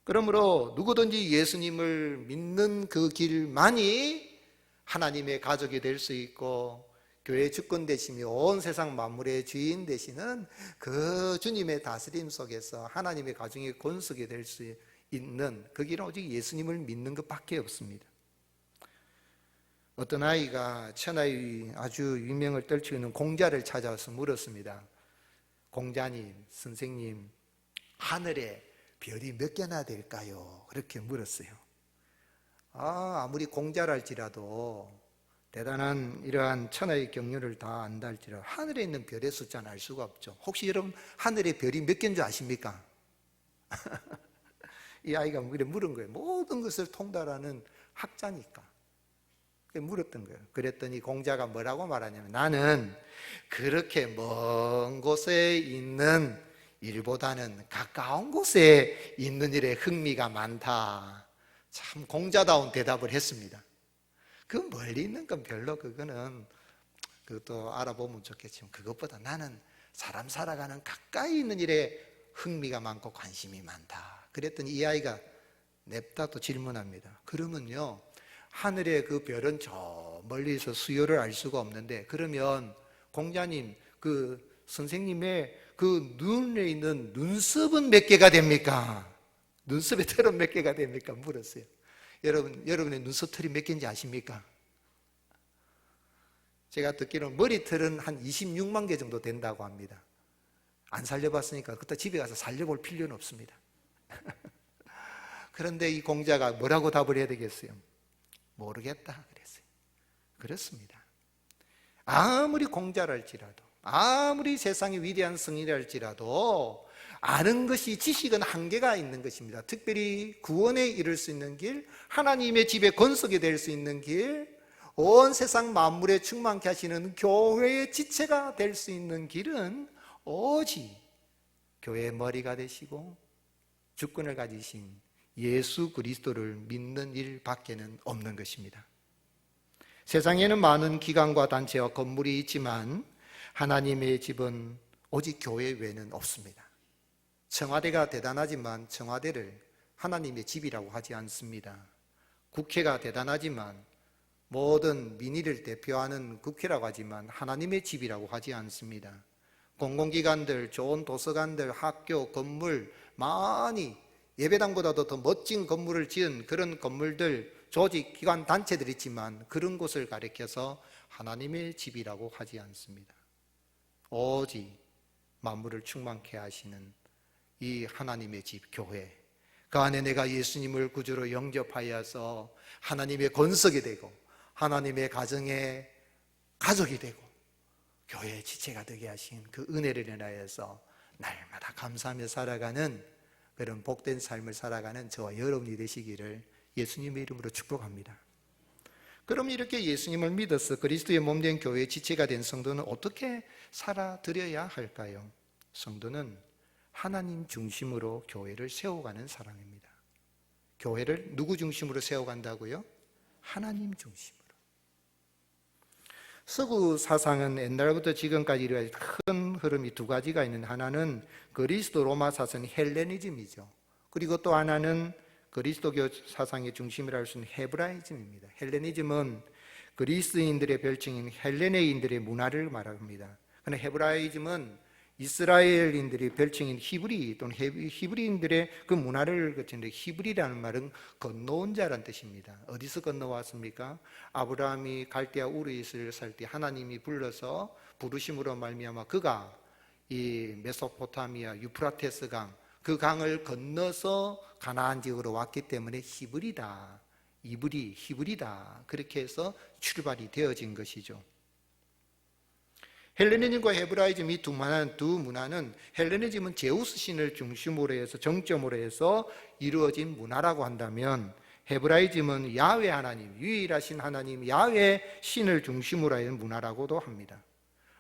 그러므로 누구든지 예수님을 믿는 그 길만이 하나님의 가족이 될 수 있고 교회의 주권 되시며 온 세상 만물의 주인 되시는 그 주님의 다스림 속에서 하나님의 가정의 권속이 될 수 있는 그 길은 오직 예수님을 믿는 것밖에 없습니다. 어떤 아이가 천하의 아주 유명을 떨치고 있는 공자를 찾아와서 물었습니다. 공자님, 선생님, 하늘에 별이 몇 개나 될까요? 그렇게 물었어요. 아무리 공자랄지라도 대단한 이러한 천하의 경륜을 다 안다 할지라도 하늘에 있는 별의 숫자는 알 수가 없죠. 혹시 여러분 하늘에 별이 몇 개인 줄 아십니까? 이 아이가 물은 거예요. 모든 것을 통달하는 학자니까. 물었던 거예요. 그랬더니 공자가 뭐라고 말하냐면 나는 그렇게 먼 곳에 있는 일보다는 가까운 곳에 있는 일에 흥미가 많다. 참 공자다운 대답을 했습니다. 그 멀리 있는 건 별로 그것도 알아보면 좋겠지만 그것보다 나는 사람 살아가는 가까이 있는 일에 흥미가 많고 관심이 많다. 그랬더니 이 아이가 냅다 또 질문합니다. 그러면요 하늘의 그 별은 저 멀리서 수요를 알 수가 없는데 그러면 공자님 그 선생님의 그 눈에 있는 눈썹은 몇 개가 됩니까? 눈썹의 털은 몇 개가 됩니까? 물었어요. 여러분의 눈썹 털이 몇 개인지 아십니까? 제가 듣기로는 머리털은 한 26만 개 정도 된다고 합니다. 안 살려봤으니까 그때 집에 가서 살려볼 필요는 없습니다. 그런데 이 공자가 뭐라고 답을 해야 되겠어요? 모르겠다 그랬어요. 그렇습니다. 아무리 공자랄지라도, 아무리 세상의 위대한 성인이랄지라도 아는 것이, 지식은 한계가 있는 것입니다. 특별히 구원에 이를 수 있는 길, 하나님의 집에 건석이 될 수 있는 길, 온 세상 만물에 충만케 하시는 교회의 지체가 될 수 있는 길은 오직 교회의 머리가 되시고 주권을 가지신 예수 그리스도를 믿는 일밖에는 없는 것입니다. 세상에는 많은 기관과 단체와 건물이 있지만 하나님의 집은 오직 교회 외에는 없습니다. 청와대가 대단하지만 청와대를 하나님의 집이라고 하지 않습니다. 국회가 대단하지만 모든 민의를 대표하는 국회라고 하지만 하나님의 집이라고 하지 않습니다. 공공기관들, 좋은 도서관들, 학교, 건물, 많이 예배당보다도 더 멋진 건물을 지은 그런 건물들, 조직, 기관, 단체들이 있지만 그런 곳을 가리켜서 하나님의 집이라고 하지 않습니다. 오직 만물을 충만케 하시는 이 하나님의 집, 교회, 그 안에 내가 예수님을 구주로 영접하여서 하나님의 권석이 되고 하나님의 가정의 가족이 되고 교회의 지체가 되게 하신 그 은혜를 인하여서 날마다 감사하며 살아가는 그런 복된 삶을 살아가는 저와 여러분이 되시기를 예수님의 이름으로 축복합니다. 그럼 이렇게 예수님을 믿어서 그리스도의 몸된 교회의 지체가 된 성도는 어떻게 살아드려야 할까요? 성도는 하나님 중심으로 교회를 세워가는 사람입니다. 교회를 누구 중심으로 세워간다고요? 하나님 중심으로. 서구 사상은 옛날부터 지금까지 이렇게 큰 흐름이 두 가지가 있는, 하나는 그리스도 로마 사상 헬레니즘이죠. 그리고 또 하나는 그리스도교 사상의 중심이라 할 수 있는 헤브라이즘입니다. 헬레니즘은 그리스인들의 별칭인 헬레네인들의 문화를 말합니다. 그런데 헤브라이즘은 이스라엘인들의 별칭인 히브리 또는 히브리인들의 그 문화를 거치는데, 히브리라는 말은 건너온 자라는 뜻입니다. 어디서 건너왔습니까? 아브라함이 갈대아 우르에 있을 살 때 하나님이 불러서 부르심으로 말미암아 그가 이 메소포타미아 유프라테스 강, 그 강을 건너서 가나안 지역으로 왔기 때문에 히브리다, 히브리다, 그렇게 해서 출발이 되어진 것이죠. 헬레니즘과 헤브라이즘, 이 두 문화는, 헬레니즘은 제우스 신을 중심으로 해서 정점으로 해서 이루어진 문화라고 한다면, 헤브라이즘은 야훼 하나님, 유일하신 하나님 야훼 신을 중심으로 하는 문화라고도 합니다.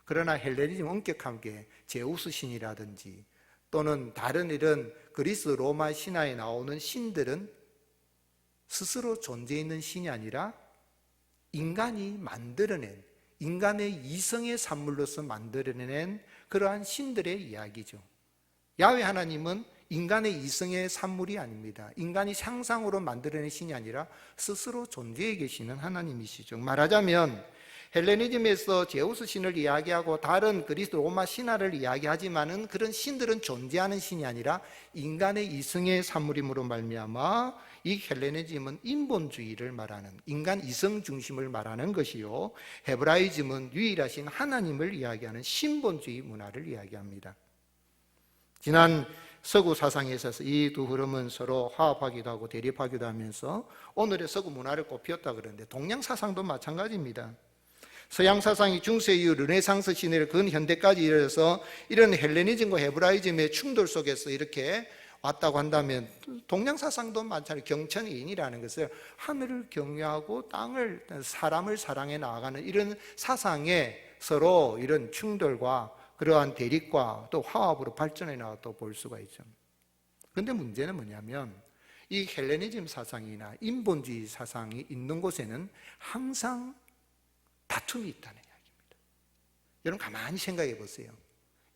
그러나 헬레니즘 엄격하게 제우스 신이라든지 또는 다른 이런 그리스 로마 신화에 나오는 신들은 스스로 존재 있는 신이 아니라 인간이 만들어낸, 인간의 이성의 산물로서 만들어낸 그러한 신들의 이야기죠. 야훼 하나님은 인간의 이성의 산물이 아닙니다. 인간이 상상으로 만들어낸 신이 아니라 스스로 존재해 계시는 하나님이시죠. 말하자면 헬레니즘에서 제우스 신을 이야기하고 다른 그리스 로마 신화를 이야기하지만은 그런 신들은 존재하는 신이 아니라 인간의 이성의 산물임으로 말미암아 이 헬레니즘은 인본주의를 말하는, 인간 이성 중심을 말하는 것이요, 헤브라이즘은 유일하신 하나님을 이야기하는 신본주의 문화를 이야기합니다. 지난 서구 사상에 있어서 이 두 흐름은 서로 화합하기도 하고 대립하기도 하면서 오늘의 서구 문화를 꼽혔다 그러는데, 동양 사상도 마찬가지입니다. 서양 사상이 중세 이후 르네상스 시대를 근현대까지 이르러서 이런 헬레니즘과 헤브라이즘의 충돌 속에서 이렇게 왔다고 한다면, 동양 사상도 마찬가지로 경천이인이라는 것을 하늘을 경외하고 땅을, 사람을 사랑해 나아가는 이런 사상에 서로 이런 충돌과 그러한 대립과 또 화합으로 발전해 나왔다고 볼 수가 있죠. 그런데 문제는 뭐냐면, 이 헬레니즘 사상이나 인본주의 사상이 있는 곳에는 항상 다툼이 있다는 이야기입니다. 여러분 가만히 생각해 보세요.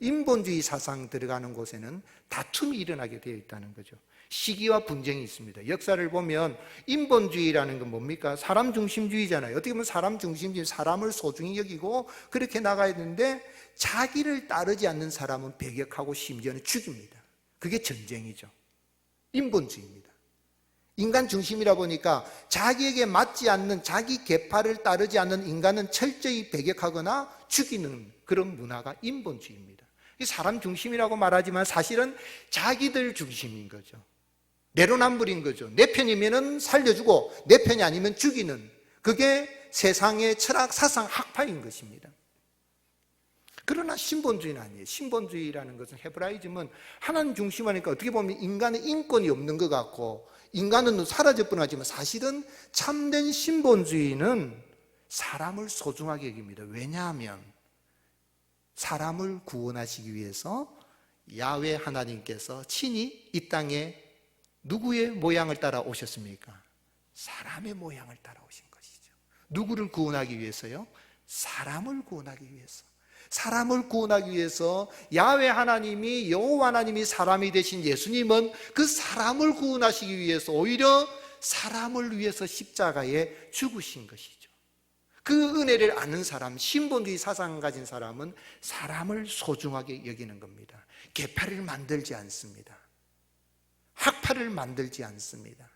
인본주의 사상 들어가는 곳에는 다툼이 일어나게 되어 있다는 거죠. 시기와 분쟁이 있습니다. 역사를 보면 인본주의라는 건 뭡니까? 사람 중심주의잖아요. 어떻게 보면 사람 중심주의, 사람을 소중히 여기고 그렇게 나가야 되는데, 자기를 따르지 않는 사람은 배격하고 심지어는 죽입니다. 그게 전쟁이죠. 인본주의입니다. 인간 중심이라 보니까 자기에게 맞지 않는, 자기 계파를 따르지 않는 인간은 철저히 배격하거나 죽이는 그런 문화가 인본주의입니다. 사람 중심이라고 말하지만 사실은 자기들 중심인 거죠. 내로남불인 거죠. 내 편이면은 살려주고 내 편이 아니면 죽이는, 그게 세상의 철학, 사상, 학파인 것입니다. 그러나 신본주의는 아니에요. 신본주의라는 것은, 헤브라이즘은 하나님 중심하니까 어떻게 보면 인간의 인권이 없는 것 같고 인간은 사라질 뻔하지만, 사실은 참된 신본주의는 사람을 소중하게 여깁니다. 왜냐하면 사람을 구원하시기 위해서 야훼 하나님께서 친히 이 땅에 누구의 모양을 따라 오셨습니까? 사람의 모양을 따라 오신 것이죠. 누구를 구원하기 위해서요? 사람을 구원하기 위해서. 사람을 구원하기 위해서 야훼 하나님이, 여호와 하나님이 사람이 되신 예수님은 그 사람을 구원하시기 위해서 오히려 사람을 위해서 십자가에 죽으신 것이죠. 그 은혜를 아는 사람, 신본주의 사상을 가진 사람은 사람을 소중하게 여기는 겁니다. 계파를 만들지 않습니다. 학파를 만들지 않습니다.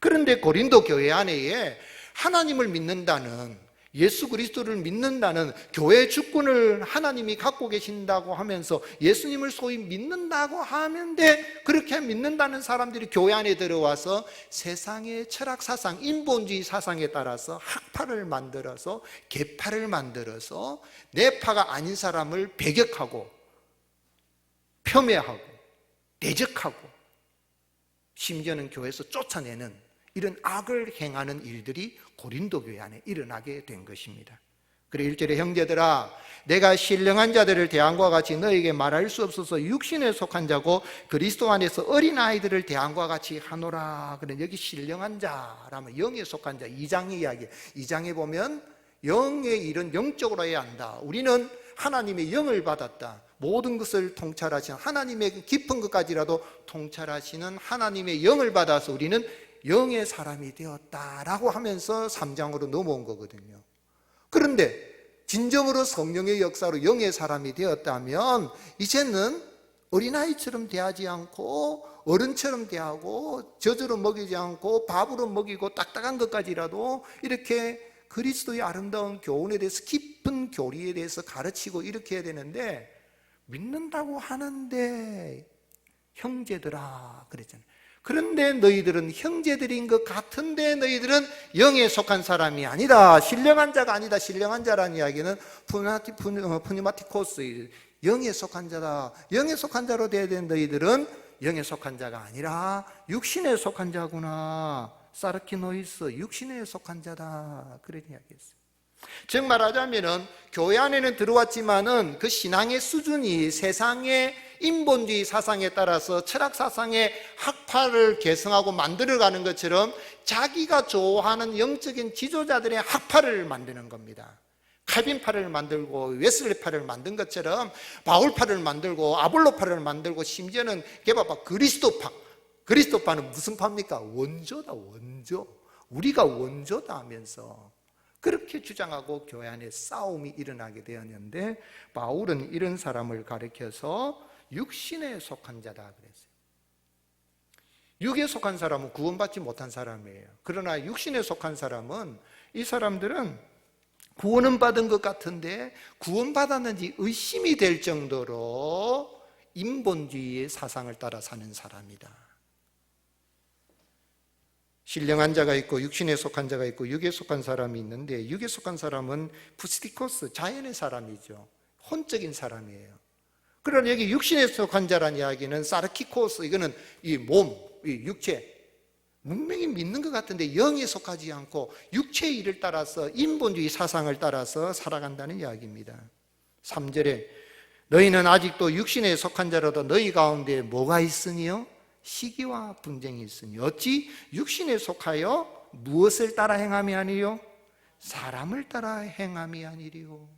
그런데 고린도 교회 안에 하나님을 믿는다는, 예수 그리스도를 믿는다는, 교회 주권을 하나님이 갖고 계신다고 하면서 예수님을 소위 믿는다고 하는데, 그렇게 믿는다는 사람들이 교회 안에 들어와서 세상의 철학 사상, 인본주의 사상에 따라서 학파를 만들어서, 계파를 만들어서 내 파가 아닌 사람을 배격하고 폄훼하고 대적하고 심지어는 교회에서 쫓아내는 이런 악을 행하는 일들이 고린도 교회 안에 일어나게 된 것입니다. 그래 1절에 형제들아, 내가 신령한 자들을 대함과 같이 너에게 말할 수 없어서 육신에 속한 자고 그리스도 안에서 어린아이들을 대함과 같이 하노라. 그래 여기 신령한 자라면 영에 속한 자, 2장의 이야기. 2장에 보면 영의 일은 영적으로 해야 한다. 우리는 하나님의 영을 받았다. 모든 것을 통찰하시는, 하나님의 깊은 것까지라도 통찰하시는 하나님의 영을 받아서 우리는 영의 사람이 되었다라고 하면서 3장으로 넘어온 거거든요. 그런데 진정으로 성령의 역사로 영의 사람이 되었다면 이제는 어린아이처럼 대하지 않고 어른처럼 대하고 저주로 먹이지 않고 밥으로 먹이고 딱딱한 것까지라도 이렇게 그리스도의 아름다운 교훈에 대해서, 깊은 교리에 대해서 가르치고 이렇게 해야 되는데, 믿는다고 하는데 형제들아 그랬잖아요. 그런데 너희들은 형제들인 것 같은데 너희들은 영에 속한 사람이 아니다. 신령한 자가 아니다. 신령한 자라는 이야기는 푸니마티코스, 영에 속한 자다. 영에 속한 자로 돼야 되는 너희들은 영에 속한 자가 아니라 육신에 속한 자구나. 사르키노이스, 육신에 속한 자다. 그런 이야기였어요. 즉 말하자면은 교회 안에는 들어왔지만은 그 신앙의 수준이 세상의 인본주의 사상에 따라서 철학 사상의 학파를 개성하고 만들어가는 것처럼 자기가 좋아하는 영적인 지도자들의 학파를 만드는 겁니다. 칼빈파를 만들고 웨슬리파를 만든 것처럼 바울파를 만들고 아볼로파를 만들고, 심지어는 개바파 그리스도파. 그리스도파는 무슨 파입니까? 원조다, 원조. 우리가 원조다 하면서 그렇게 주장하고 교회 안에 싸움이 일어나게 되었는데, 바울은 이런 사람을 가리켜서 육신에 속한 자다 그랬어요. 육에 속한 사람은 구원받지 못한 사람이에요. 그러나 육신에 속한 사람은, 이 사람들은 구원은 받은 것 같은데 구원받았는지 의심이 될 정도로 인본주의의 사상을 따라 사는 사람이다. 신령한 자가 있고 육신에 속한 자가 있고 육에 속한 사람이 있는데, 육에 속한 사람은 푸스티코스, 자연의 사람이죠. 혼적인 사람이에요. 그러나 여기 육신에 속한 자라는 이야기는 사르키코스, 이거는 이 몸, 이 육체, 분명히 믿는 것 같은데 영에 속하지 않고 육체의 일을 따라서, 인본주의 사상을 따라서 살아간다는 이야기입니다. 3절에 너희는 아직도 육신에 속한 자라도 너희 가운데 뭐가 있으니요? 시기와 분쟁이 있으니 어찌 육신에 속하여 무엇을 따라 행함이 아니요? 사람을 따라 행함이 아니리요.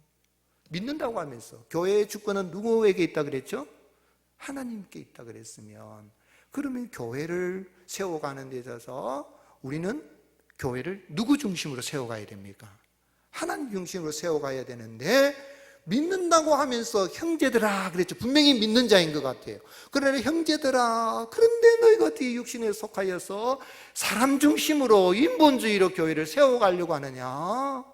믿는다고 하면서 교회의 주권은 누구에게 있다 그랬죠? 하나님께 있다 그랬으면, 그러면 교회를 세워가는 데 있어서 우리는 교회를 누구 중심으로 세워가야 됩니까? 하나님 중심으로 세워가야 되는데, 믿는다고 하면서 형제들아 그랬죠. 분명히 믿는 자인 것 같아요. 그러나 형제들아, 그런데 너희가 어떻게 육신에 속하여서 사람 중심으로 인본주의로 교회를 세워가려고 하느냐?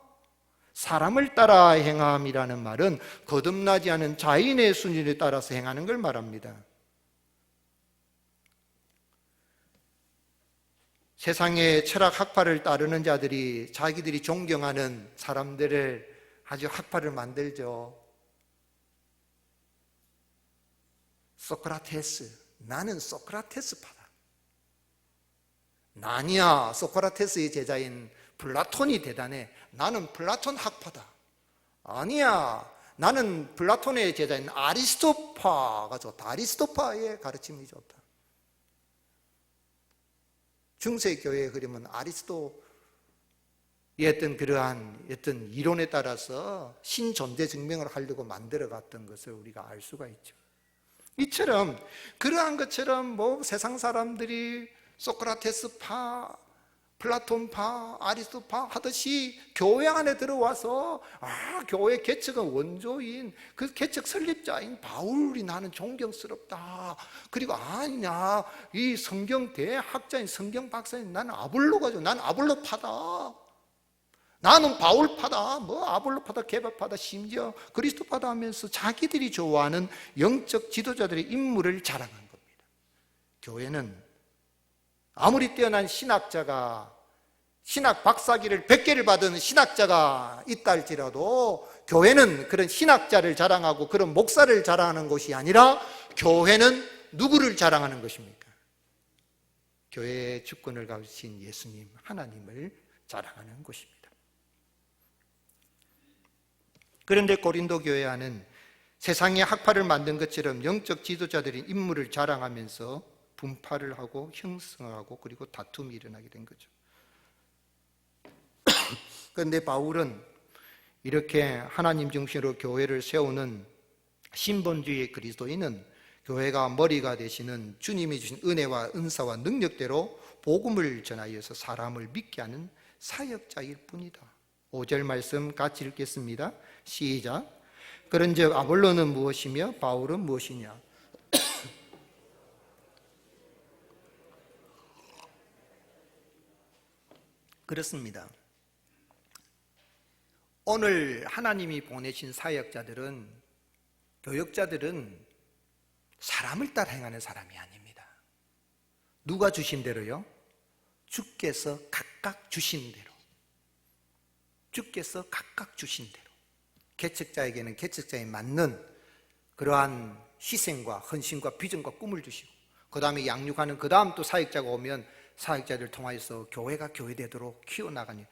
사람을 따라 행함이라는 말은 거듭나지 않은 자인의 순리에 따라서 행하는 걸 말합니다. 세상의 철학 학파를 따르는 자들이 자기들이 존경하는 사람들을 아주 학파를 만들죠. 소크라테스, 나는 소크라테스파다. 아니야, 소크라테스의 제자인 플라톤이 대단해. 나는 플라톤 학파다. 아니야, 나는 플라톤의 제자인 아리스토파가 좋다. 아리스토파의 가르침이 좋다. 중세 교회에 그러면 아리스토의 어떤 그러한 어떤 이론에 따라서 신존재 증명을 하려고 만들어갔던 것을 우리가 알 수가 있죠. 이처럼 그러한 것처럼 뭐 세상 사람들이 소크라테스파, 플라톤파, 아리스토파 하듯이 교회 안에 들어와서 교회 개척은 원조인 그 개척 설립자인 바울이 나는 존경스럽다. 그리고 아니냐, 이 성경 대학자인 성경 박사인 나는 아볼로가 좋아. 나는 아볼로파다. 나는 바울파다. 뭐 아볼로파다, 게바파다, 심지어 그리스도파다 하면서 자기들이 좋아하는 영적 지도자들의 인물을 자랑한 겁니다. 교회는 아무리 뛰어난 신학자가, 신학 박사기를 100개를 받은 신학자가 있다 할지라도 교회는 그런 신학자를 자랑하고 그런 목사를 자랑하는 것이 아니라 교회는 누구를 자랑하는 것입니까? 교회의 주권을 가지신 예수님, 하나님을 자랑하는 것입니다. 그런데 고린도 교회 안은 세상의 학파를 만든 것처럼 영적 지도자들의 인물을 자랑하면서 분파를 하고 형성하고 그리고 다툼이 일어나게 된 거죠. 그런데 바울은 이렇게 하나님 중심으로 교회를 세우는 신본주의 그리스도인은 교회가 머리가 되시는 주님이 주신 은혜와 은사와 능력대로 복음을 전하여서 사람을 믿게 하는 사역자일 뿐이다. 5절 말씀 같이 읽겠습니다. 시작. 그런즉 아볼로는 무엇이며 바울은 무엇이냐? 그렇습니다. 오늘 하나님이 보내신 사역자들은, 교역자들은 사람을 따라 행하는 사람이 아닙니다. 누가 주신 대로요? 주께서 각각 주신 대로. 주께서 각각 주신 대로. 개척자에게는 개척자에 맞는 그러한 희생과 헌신과 비전과 꿈을 주시고, 그 다음에 양육하는 그 다음 또 사역자가 오면 사역자를 통하여서 교회가 교회되도록 키워나가니,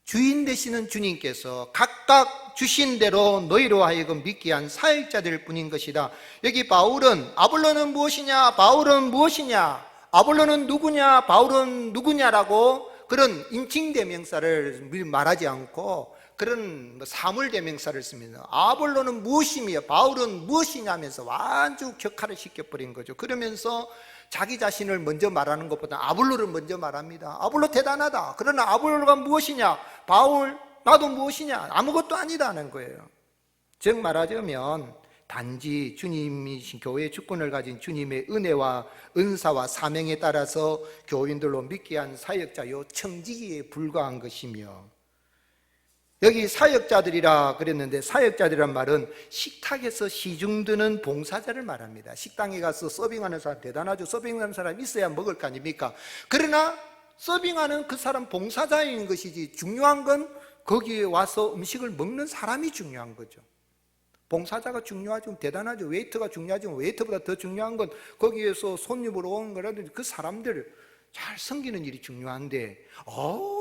주인 되시는 주님께서 각각 주신 대로 너희로 하여금 믿게 한 사역자들 뿐인 것이다. 여기 바울은 아볼로는 무엇이냐, 바울은 무엇이냐, 아볼로는 누구냐, 바울은 누구냐라고 그런 인칭대명사를 말하지 않고 그런 사물대명사를 씁니다. 아볼로는 무엇이며 바울은 무엇이냐 하면서 완전 격화를 시켜버린 거죠. 그러면서 자기 자신을 먼저 말하는 것보다 아볼로를 먼저 말합니다. 아볼로 대단하다. 그러나 아볼로가 무엇이냐, 바울 나도 무엇이냐, 아무것도 아니다는 거예요. 즉 말하자면 단지 주님이신 교회의 주권을 가진 주님의 은혜와 은사와 사명에 따라서 교인들로 믿게 한 사역자요 청지기에 불과한 것이며, 여기 사역자들이라 그랬는데 사역자들이란 말은 식탁에서 시중 드는 봉사자를 말합니다. 식당에 가서 서빙하는 사람 대단하죠. 서빙하는 사람 있어야 먹을 거 아닙니까? 그러나 서빙하는 그 사람 봉사자인 것이지 중요한 건 거기에 와서 음식을 먹는 사람이 중요한 거죠. 봉사자가 중요하죠. 대단하죠. 웨이터가 중요하죠. 웨이터보다 더 중요한 건 거기에서 손님으로 오는 거라든지 그 사람들을 잘 섬기는 일이 중요한데,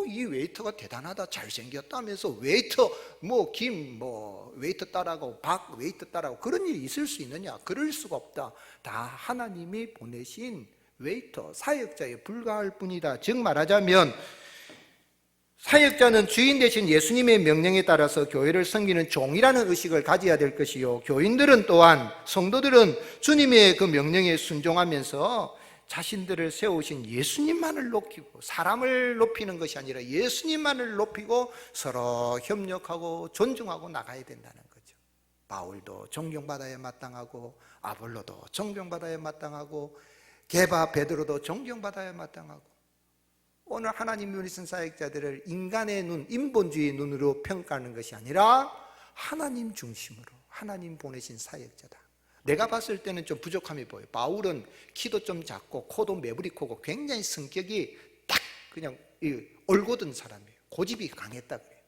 이 웨이터가 대단하다, 잘생겼다면서 웨이터 웨이터 따라가고 박 웨이터 따라가고 그런 일이 있을 수 있느냐? 그럴 수가 없다. 다 하나님이 보내신 웨이터, 사역자에 불과할 뿐이다. 즉 말하자면 사역자는 주인 되신 예수님의 명령에 따라서 교회를 섬기는 종이라는 의식을 가져야 될 것이요, 교인들은 또한, 성도들은 주님의 그 명령에 순종하면서 자신들을 세우신 예수님만을 높이고, 사람을 높이는 것이 아니라 예수님만을 높이고 서로 협력하고 존중하고 나가야 된다는 거죠. 바울도 존경받아야 마땅하고, 아볼로도 존경받아야 마땅하고, 게바 베드로도 존경받아야 마땅하고, 오늘 하나님이 보내신 사역자들을 인간의 눈, 인본주의 눈으로 평가하는 것이 아니라 하나님 중심으로, 하나님 보내신 사역자다. 내가 봤을 때는 좀 부족함이 보여요. 바울은 키도 좀 작고 코도 매부리 코고 굉장히 성격이 딱 그냥 올곧은 사람이에요. 고집이 강했다 그래요.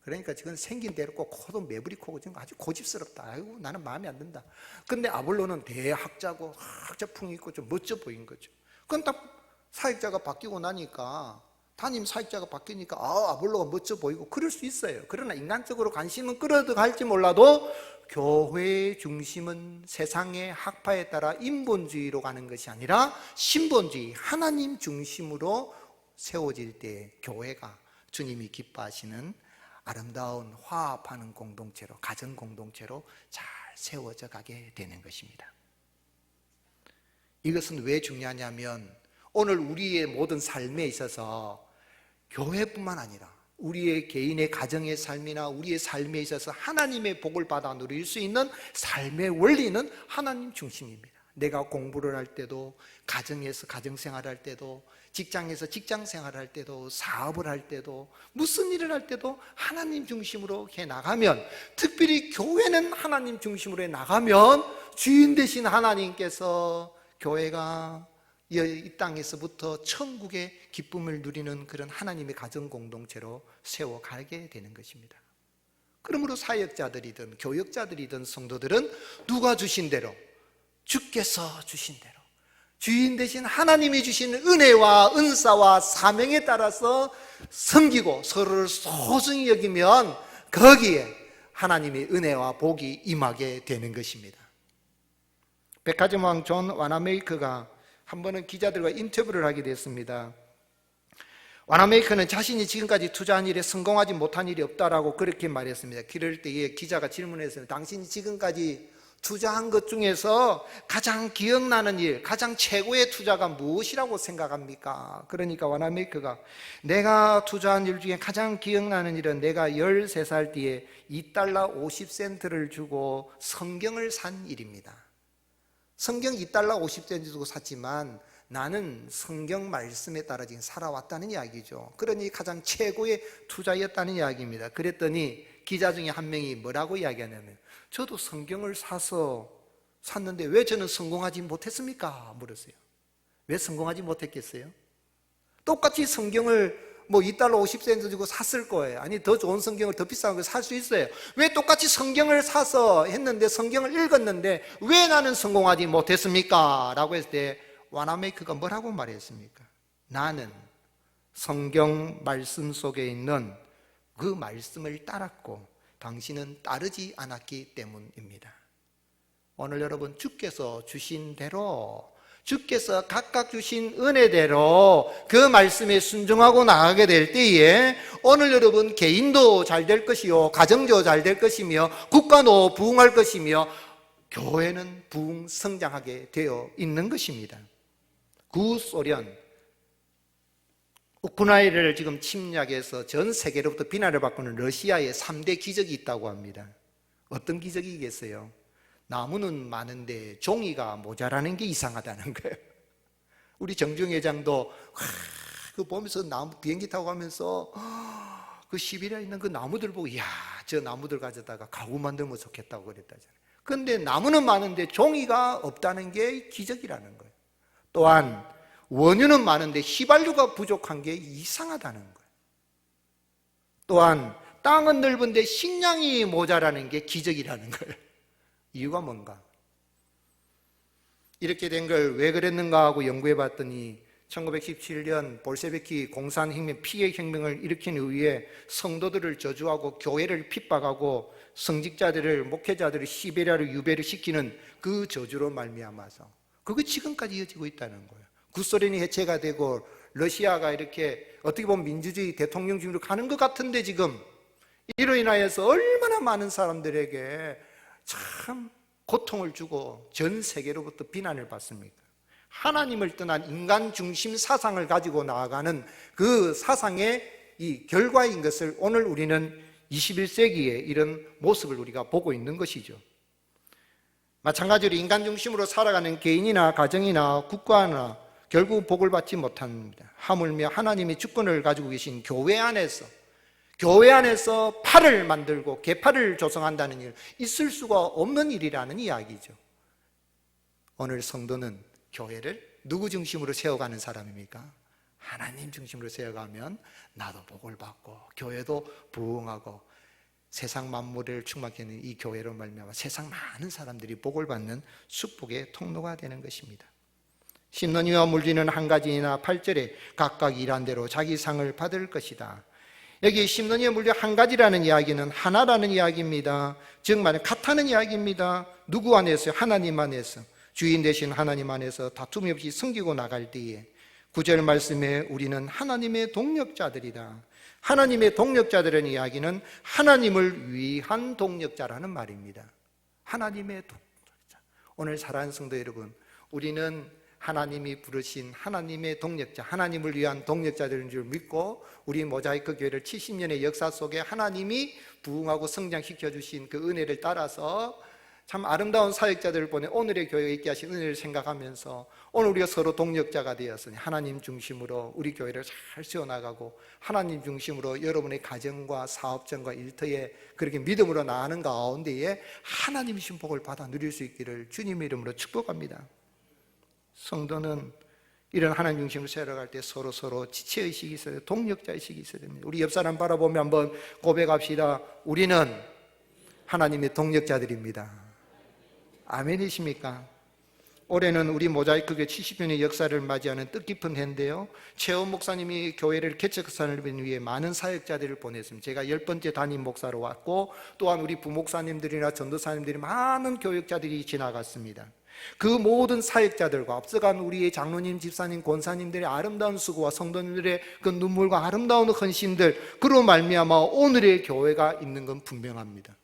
그러니까 지금 생긴 대로 꼭 코도 매부리 코고 지금 아주 고집스럽다. 아이고 나는 마음에 안 든다. 근데 아볼로는 대학자고 학자풍이 있고 좀 멋져 보인 거죠. 그건 딱 사역자가 바뀌고 나니까, 담임 사역자가 바뀌니까 아볼로가 멋져 보이고 그럴 수 있어요. 그러나 인간적으로 관심은 끌어갈지 몰라도 교회의 중심은 세상의 학파에 따라 인본주의로 가는 것이 아니라 신본주의, 하나님 중심으로 세워질 때 교회가 주님이 기뻐하시는 아름다운 화합하는 공동체로, 가정 공동체로 잘 세워져 가게 되는 것입니다. 이것은 왜 중요하냐면 오늘 우리의 모든 삶에 있어서 교회뿐만 아니라 우리의 개인의 가정의 삶이나 우리의 삶에 있어서 하나님의 복을 받아 누릴 수 있는 삶의 원리는 하나님 중심입니다. 내가 공부를 할 때도, 가정에서 가정생활 할 때도, 직장에서 직장생활 할 때도, 사업을 할 때도, 무슨 일을 할 때도 하나님 중심으로 해 나가면, 특별히 교회는 하나님 중심으로 해 나가면 주인 되신 하나님께서 교회가 이 땅에서부터 천국의 기쁨을 누리는 그런 하나님의 가정 공동체로 세워가게 되는 것입니다. 그러므로 사역자들이든 교역자들이든 성도들은 누가 주신 대로, 주께서 주신 대로, 주인 되신 하나님이 주신 은혜와 은사와 사명에 따라서 섬기고 서로를 소중히 여기면 거기에 하나님의 은혜와 복이 임하게 되는 것입니다. 백화점왕 존 와나메이커가 한 번은 기자들과 인터뷰를 하게 됐습니다. 와나메이커는 자신이 지금까지 투자한 일에 성공하지 못한 일이 없다라고 그렇게 말했습니다. 그럴 때에 기자가 질문했어요. 당신이 지금까지 투자한 것 중에서 가장 기억나는 일, 가장 최고의 투자가 무엇이라고 생각합니까? 그러니까 와나메이커가 내가 투자한 일 중에 가장 기억나는 일은 내가 13살 뒤에 $2 50센트를 주고 성경을 산 일입니다. 성경 $2 50센트 주고 샀지만 나는 성경 말씀에 따라 지금 살아왔다는 이야기죠. 그러니 가장 최고의 투자였다는 이야기입니다. 그랬더니 기자 중에 한 명이 뭐라고 이야기하냐면 저도 성경을 샀는데 왜 저는 성공하지 못했습니까? 물었어요. 왜 성공하지 못했겠어요? 똑같이 성경을 $2 50센트 주고 샀을 거예요. 아니 더 좋은 성경을 더 비싼 걸 살 수 있어요. 왜 똑같이 성경을 사서 했는데, 성경을 읽었는데 왜 나는 성공하지 못했습니까? 라고 했을 때 와나메이커가 뭐라고 말했습니까? 나는 성경 말씀 속에 있는 그 말씀을 따랐고 당신은 따르지 않았기 때문입니다. 오늘 여러분 주께서 주신 대로, 주께서 각각 주신 은혜대로 그 말씀에 순종하고 나가게 될 때에 오늘 여러분 개인도 잘 될 것이요, 가정도 잘 될 것이며, 국가도 부흥할 것이며, 교회는 부흥 성장하게 되어 있는 것입니다. 구소련 우크라이나를 지금 침략해서 전 세계로부터 비난을 받고 있는 러시아의 3대 기적이 있다고 합니다. 어떤 기적이겠어요? 나무는 많은데 종이가 모자라는 게 이상하다는 거예요. 우리 정중 회장도 그 보면서 비행기 타고 가면서 그 시베리아에 있는 그 나무들 보고 이야, 저 나무들 가져다가 가구 만들면 좋겠다고 그랬다잖아요. 그런데 나무는 많은데 종이가 없다는 게 기적이라는 거예요. 또한 원유는 많은데 휘발유가 부족한 게 이상하다는 거예요. 또한 땅은 넓은데 식량이 모자라는 게 기적이라는 거예요. 이유가 뭔가? 이렇게 된 걸 왜 그랬는가 하고 연구해 봤더니 1917년 볼셰비키 공산혁명, 피해혁명을 일으킨 이후에 성도들을 저주하고 교회를 핍박하고 성직자들을, 목회자들을 시베리아로 유배를 시키는 그 저주로 말미암아서 그게 지금까지 이어지고 있다는 거예요. 구소련이 해체가 되고 러시아가 이렇게 어떻게 보면 민주주의 대통령주의로 가는 것 같은데 지금 이로 인하여서 얼마나 많은 사람들에게 참 고통을 주고 전 세계로부터 비난을 받습니까? 하나님을 떠난 인간 중심 사상을 가지고 나아가는 그 사상의 이 결과인 것을 오늘 우리는 21세기에 이런 모습을 우리가 보고 있는 것이죠. 마찬가지로 인간 중심으로 살아가는 개인이나 가정이나 국가나 결국 복을 받지 못합니다. 하물며 하나님의 주권을 가지고 계신 교회 안에서 팔을 만들고 개파를 조성한다는 일, 있을 수가 없는 일이라는 이야기죠. 오늘 성도는 교회를 누구 중심으로 세워가는 사람입니까? 하나님 중심으로 세워가면 나도 복을 받고 교회도 부흥하고 세상 만물을 충만케 하는 이 교회로 말미암아 세상 많은 사람들이 복을 받는 축복의 통로가 되는 것입니다. 심는 이와 물지는 한 가지이나 8절에 각각 일한 대로 자기 상을 받을 것이다. 여기 심는 이와 물지 한 가지라는 이야기는 하나라는 이야기입니다. 즉 말하면 같다는 이야기입니다. 누구 안에서? 하나님 안에서, 주인 되신 하나님 안에서 다툼이 없이 섬기고 나갈 때에 9절 말씀에 우리는 하나님의 동력자들이다. 하나님의 동력자들의 이야기는 하나님을 위한 동력자라는 말입니다. 하나님의 동력자. 오늘 사랑하는 성도 여러분, 우리는 하나님이 부르신 하나님의 동력자, 하나님을 위한 동력자들인 줄 믿고 우리 모자이크 교회를 70년의 역사 속에 하나님이 부흥하고 성장시켜 주신 그 은혜를 따라서 참 아름다운 사역자들을 보내 오늘의 교회에 있게 하신 은혜를 생각하면서 오늘 우리가 서로 동력자가 되었으니 하나님 중심으로 우리 교회를 잘 세워나가고 하나님 중심으로 여러분의 가정과 사업장과 일터에 그렇게 믿음으로 나아가는 가운데에 하나님 신복을 받아 누릴 수 있기를 주님의 이름으로 축복합니다. 성도는 이런 하나님 중심으로 세워갈 때 서로 지체의식이 있어야 돼요. 동력자의식이 있어야 됩니다. 우리 옆 사람 바라보며 한번 고백합시다. 우리는 하나님의 동력자들입니다. 아멘이십니까? 올해는 우리 모자이크교회 70년의 역사를 맞이하는 뜻깊은 해인데요, 최원 목사님이 교회를 개척하기 위해 많은 사역자들을 보냈습니다. 제가 10번째 담임 목사로 왔고 또한 우리 부목사님들이나 전도사님들이 많은 교역자들이 지나갔습니다. 그 모든 사역자들과 앞서간 우리의 장로님, 집사님, 권사님들의 아름다운 수고와 성도님들의 그 눈물과 아름다운 헌신들, 그로 말미암아 오늘의 교회가 있는 건 분명합니다.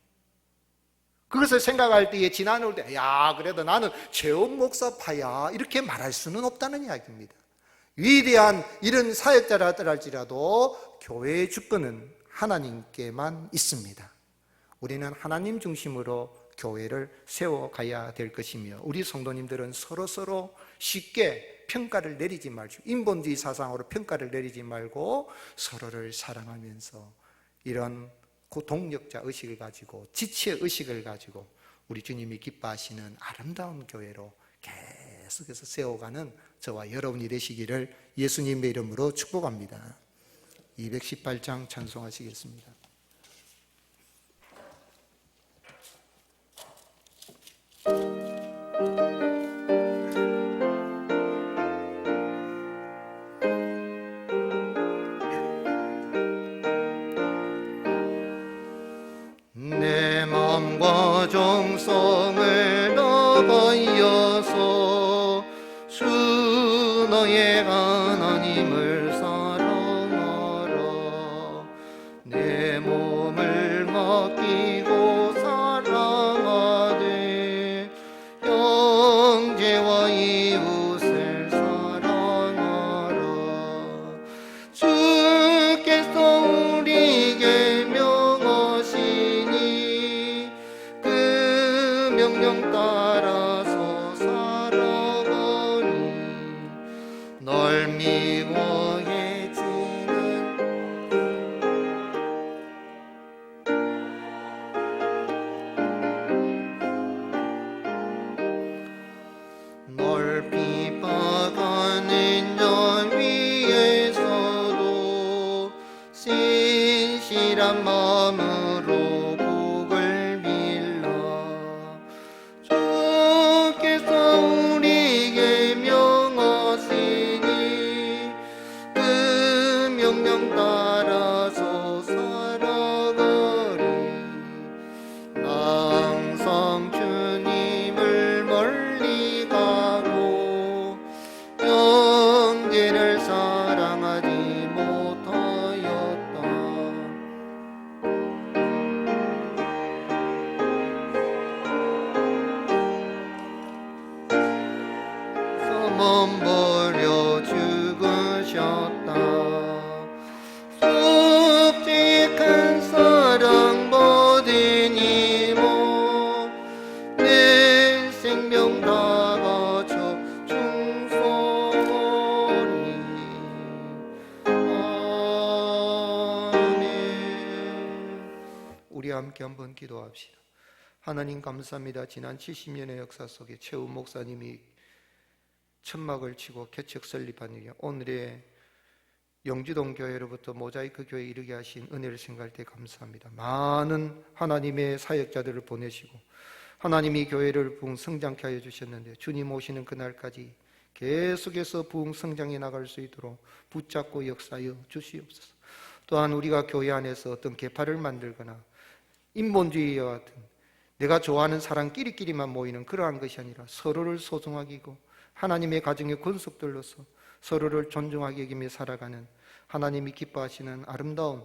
그것을 생각할 때에 지나올 때, 야, 그래도 나는 최원 목사파야, 이렇게 말할 수는 없다는 이야기입니다. 위대한 이런 사역자라 할지라도 교회의 주권은 하나님께만 있습니다. 우리는 하나님 중심으로 교회를 세워가야 될 것이며, 우리 성도님들은 서로 쉽게 평가를 내리지 말고, 인본주의 사상으로 평가를 내리지 말고 서로를 사랑하면서 이런 그 동력자 의식을 가지고, 지체 의식을 가지고 우리 주님이 기뻐하시는 아름다운 교회로 계속해서 세워가는 저와 여러분이 되시기를 예수님의 이름으로 축복합니다. 218장 찬송하시겠습니다. 내 마음과 정성을 다하여서 주 너의 하나님을 사랑하라. 내 몸을 맡기고 사랑하되 형제와 이웃을 사랑하라. 주께서 우리에게 명하시니 그 명령 따라서 살아가니 널 미워해지는 널 비박하는 자 위에서도 신실한 마음으로 복을 빌라. 주께서 우리에게 명하시니 그 명령 따라서 살아가리. 나 항상 주님을 멀리 가고 형제를 사랑하지 못하였다. 머물러 죽으셨다. 묵직한 사랑 받으니 내 생명 다 바쳐 충성하리. 아멘. 우리 함께 한번 기도합시다. 하나님 감사합니다. 지난 70년의 역사 속에 최우 목사님이 천막을 치고 개척 설립한 일이 오늘의 영주동 교회로부터 모자이크 교회에 이르게 하신 은혜를 생각할 때 감사합니다. 많은 하나님의 사역자들을 보내시고 하나님이 교회를 부흥 성장케 하여 주셨는데 주님 오시는 그날까지 계속해서 부흥 성장해 나갈 수 있도록 붙잡고 역사하여 주시옵소서. 또한 우리가 교회 안에서 어떤 계파를 만들거나 인본주의와 같은 내가 좋아하는 사람끼리만 모이는 그러한 것이 아니라 서로를 소중하게 여기고 하나님의 가정의 권속들로서 서로를 존중하게 여기며 살아가는 하나님이 기뻐하시는 아름다운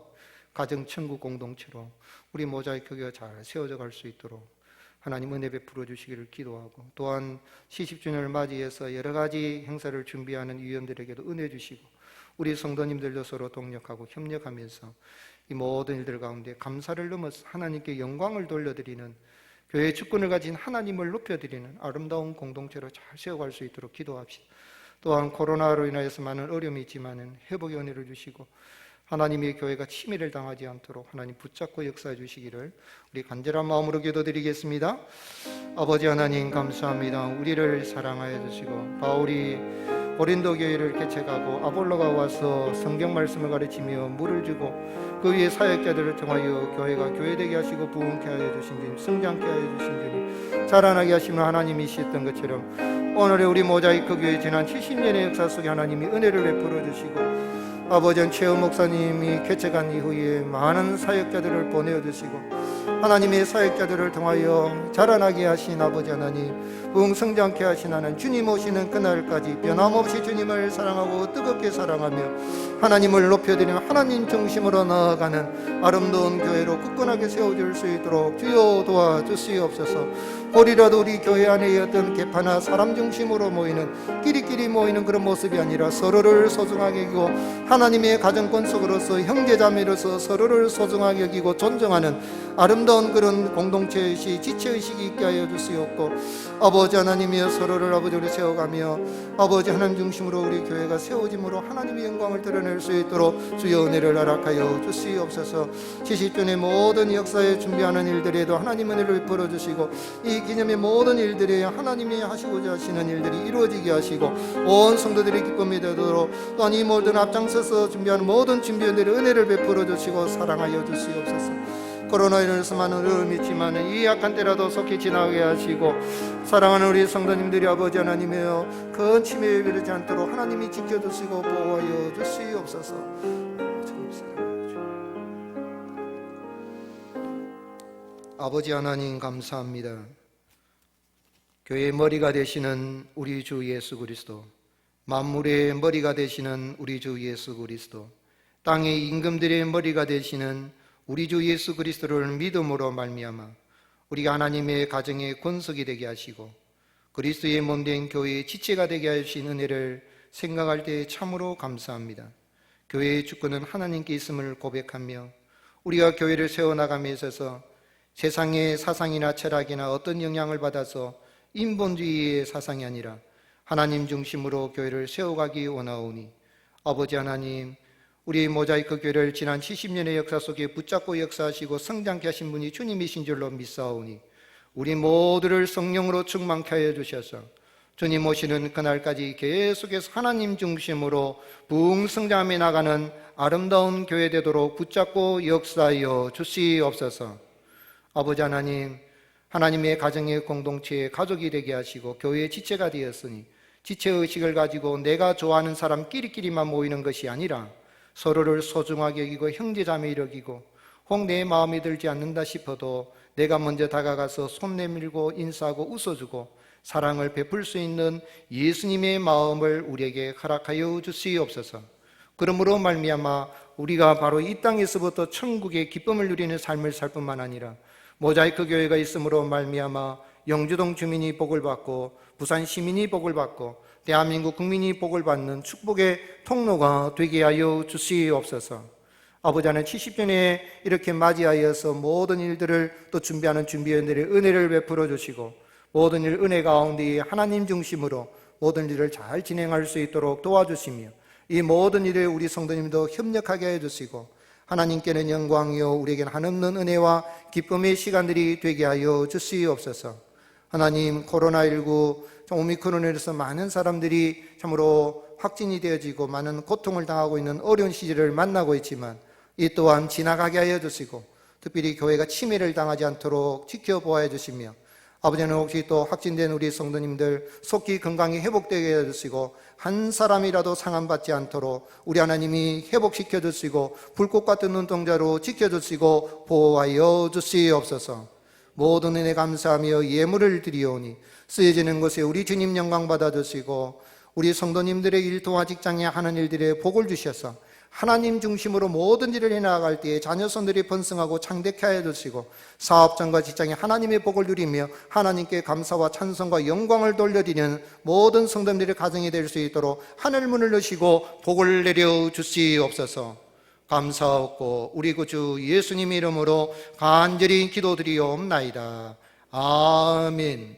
가정천국 공동체로 우리 모자이크 교회가 잘 세워져 갈 수 있도록 하나님 은혜 베풀어 주시기를 기도하고, 또한 70주년을 맞이해서 여러 가지 행사를 준비하는 위원들에게도 은혜 주시고 우리 성도님들도 서로 동력하고 협력하면서 이 모든 일들 가운데 감사를 넘어서 하나님께 영광을 돌려드리는, 교회의 주권을 가진 하나님을 높여드리는 아름다운 공동체로 잘 세워갈 수 있도록 기도합시다. 또한 코로나로 인하여서 많은 어려움이 있지만 회복의 은혜를 주시고 하나님의 교회가 침해를 당하지 않도록 하나님 붙잡고 역사해 주시기를 우리 간절한 마음으로 기도드리겠습니다. 아버지 하나님 감사합니다. 우리를 사랑하여 주시고 바울이 고린도 교회를 개척하고 아볼로가 와서 성경 말씀을 가르치며 물을 주고 그 위에 사역자들을 통하여 교회가 교회되게 하시고 부흥케 하여 주신 주님, 성장케 하여 주신 주님, 자라나게 하시는 하나님이셨던 것처럼 오늘의 우리 모자이크 교회 지난 70년의 역사 속에 하나님이 은혜를 베풀어 주시고 아버지 최우 목사님이 개척한 이후에 많은 사역자들을 보내주시고 하나님의 사역자들을 통하여 자라나게 하신 아버지 하나님, 부흥 성장케 하신 하나님, 주님 오시는 그날까지 변함없이 주님을 사랑하고 뜨겁게 사랑하며 하나님을 높여드리며 하나님 중심으로 나아가는 아름다운 교회로 굳건하게 세워질 수 있도록 주여 도와주시옵소서. 혹이라도 우리 교회 안에 어떤 개파나 사람 중심으로 모이는 끼리끼리 모이는 그런 모습이 아니라 서로를 소중하게 여기고 하나님의 가정권 속으로서 형제자매로서 서로를 소중하게 여기고 존중하는 아름다운 그런 공동체의식, 지체의식이 있게 하여 주시옵고 아버지 하나님이여 서로를 아버지로 세워가며 아버지 하나님 중심으로 우리 교회가 세워짐으로 하나님의 영광을 드러낼 수 있도록 주여 은혜를 허락하여 주시옵소서. 70주년의 모든 역사에 준비하는 일들에도 하나님 은혜를 베풀어 주시고 이 기념의 모든 일들에 하나님이 하시고자 하시는 일들이 이루어지게 하시고 온 성도들의 기쁨이 되도록 또한 이 모든 앞장서서 준비하는 모든 준비원들의 은혜를 베풀어 주시고 사랑하여 주시옵소서. 코로나로 인해서 많은 어려움이 있지만 이 약한 때라도 속히 지나게 하시고 사랑하는 우리 성도님들이 아버지 하나님이여 큰 침해에 이르지 않도록 하나님이 지켜주시고 보호하여 주시옵소서. 아버지 하나님 감사합니다. 교회의 머리가 되시는 우리 주 예수 그리스도, 만물의 머리가 되시는 우리 주 예수 그리스도, 땅의 임금들의 머리가 되시는 우리 주 예수 그리스도를 믿음으로 말미암아 우리가 하나님의 가정의 권속이 되게 하시고 그리스도의 몸된 교회의 지체가 되게 하신 은혜를 생각할 때 참으로 감사합니다. 교회의 주권은 하나님께 있음을 고백하며 우리가 교회를 세워나감에 있어서 세상의 사상이나 철학이나 어떤 영향을 받아서 인본주의의 사상이 아니라 하나님 중심으로 교회를 세워가기 원하오니 아버지 하나님, 우리 모자이크 교회를 지난 70년의 역사 속에 붙잡고 역사하시고 성장케 하신 분이 주님이신 줄로 믿사오니 우리 모두를 성령으로 충만케 하여 주셔서 주님 오시는 그날까지 계속해서 하나님 중심으로 부흥 성장해 나가는 아름다운 교회 되도록 붙잡고 역사하여 주시옵소서. 아버지 하나님, 하나님의 가정의 공동체의 가족이 되게 하시고 교회의 지체가 되었으니 지체의식을 가지고 내가 좋아하는 사람끼리만 모이는 것이 아니라 서로를 소중하게 여기고 형제자매 여기고 혹 내 마음에 들지 않는다 싶어도 내가 먼저 다가가서 손 내밀고 인사하고 웃어주고 사랑을 베풀 수 있는 예수님의 마음을 우리에게 허락하여 주시옵소서. 그러므로 말미암아 우리가 바로 이 땅에서부터 천국의 기쁨을 누리는 삶을 살 뿐만 아니라 모자이크 교회가 있음으로 말미암아 영주동 주민이 복을 받고 부산 시민이 복을 받고 대한민국 국민이 복을 받는 축복의 통로가 되게 하여 주시옵소서. 아버지 하나님, 70주년에 이렇게 맞이하여서 모든 일들을 또 준비하는 준비원들의 은혜를 베풀어 주시고 모든 일 은혜 가운데 하나님 중심으로 모든 일을 잘 진행할 수 있도록 도와주시며 이 모든 일에 우리 성도님도 협력하게 해주시고 하나님께는 영광이요 우리에게는 한없는 은혜와 기쁨의 시간들이 되게 하여 주시옵소서. 하나님, 코로나19 오미크론으로 인해서 많은 사람들이 참으로 확진이 되어지고 많은 고통을 당하고 있는 어려운 시절을 만나고 있지만 이 또한 지나가게 하여 주시고 특별히 교회가 침해를 당하지 않도록 지켜보아 주시며 아버지는 혹시 또 확진된 우리 성도님들 속히 건강히 회복되게 해주시고 한 사람이라도 상함받지 않도록 우리 하나님이 회복시켜 주시고 불꽃 같은 눈동자로 지켜주시고 보호하여 주시옵소서. 모든 은혜 감사하며 예물을 드리오니 쓰여지는 것에 우리 주님 영광 받아주시고 우리 성도님들의 일터와 직장에 하는 일들에 복을 주셔서 하나님 중심으로 모든 일을 해나갈 때에 자녀손들이 번성하고 창대케 하여 주시고 사업장과 직장에 하나님의 복을 누리며 하나님께 감사와 찬송과 영광을 돌려드리는 모든 성도님들의 가정이 될 수 있도록 하늘문을 여시고 복을 내려 주시옵소서. 감사하고 우리 구주 예수님의 이름으로 간절히 기도드리옵나이다. 아멘.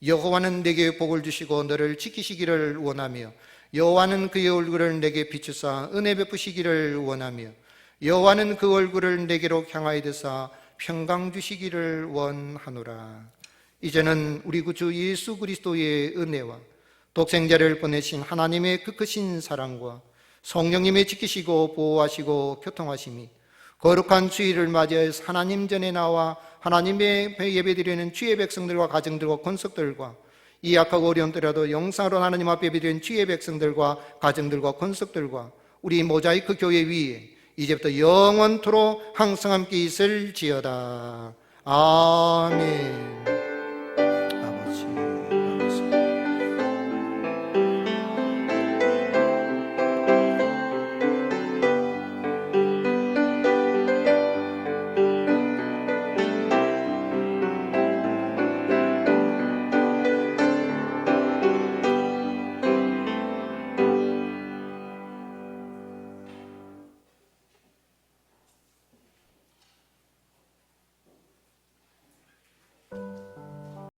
여호와는 내게 복을 주시고 너를 지키시기를 원하며 여호와는 그의 얼굴을 내게 비추사 은혜 베푸시기를 원하며 여호와는 그 얼굴을 내게로 향하여 드사 평강 주시기를 원하노라. 이제는 우리 구주 예수 그리스도의 은혜와 독생자를 보내신 하나님의 그 크신 사랑과 성령님의 지키시고 보호하시고 교통하심이 거룩한 주일을 맞이해서 하나님 전에 나와 하나님의 예배드리는 주의 백성들과 가정들과 권속들과 이 약하고 어려운 때라도 영상으로 하나님 앞에 예배드리는 주의 백성들과 가정들과 권속들과 우리 모자이크 교회 위에 이제부터 영원토록 항상 함께 있을지어다. 아멘.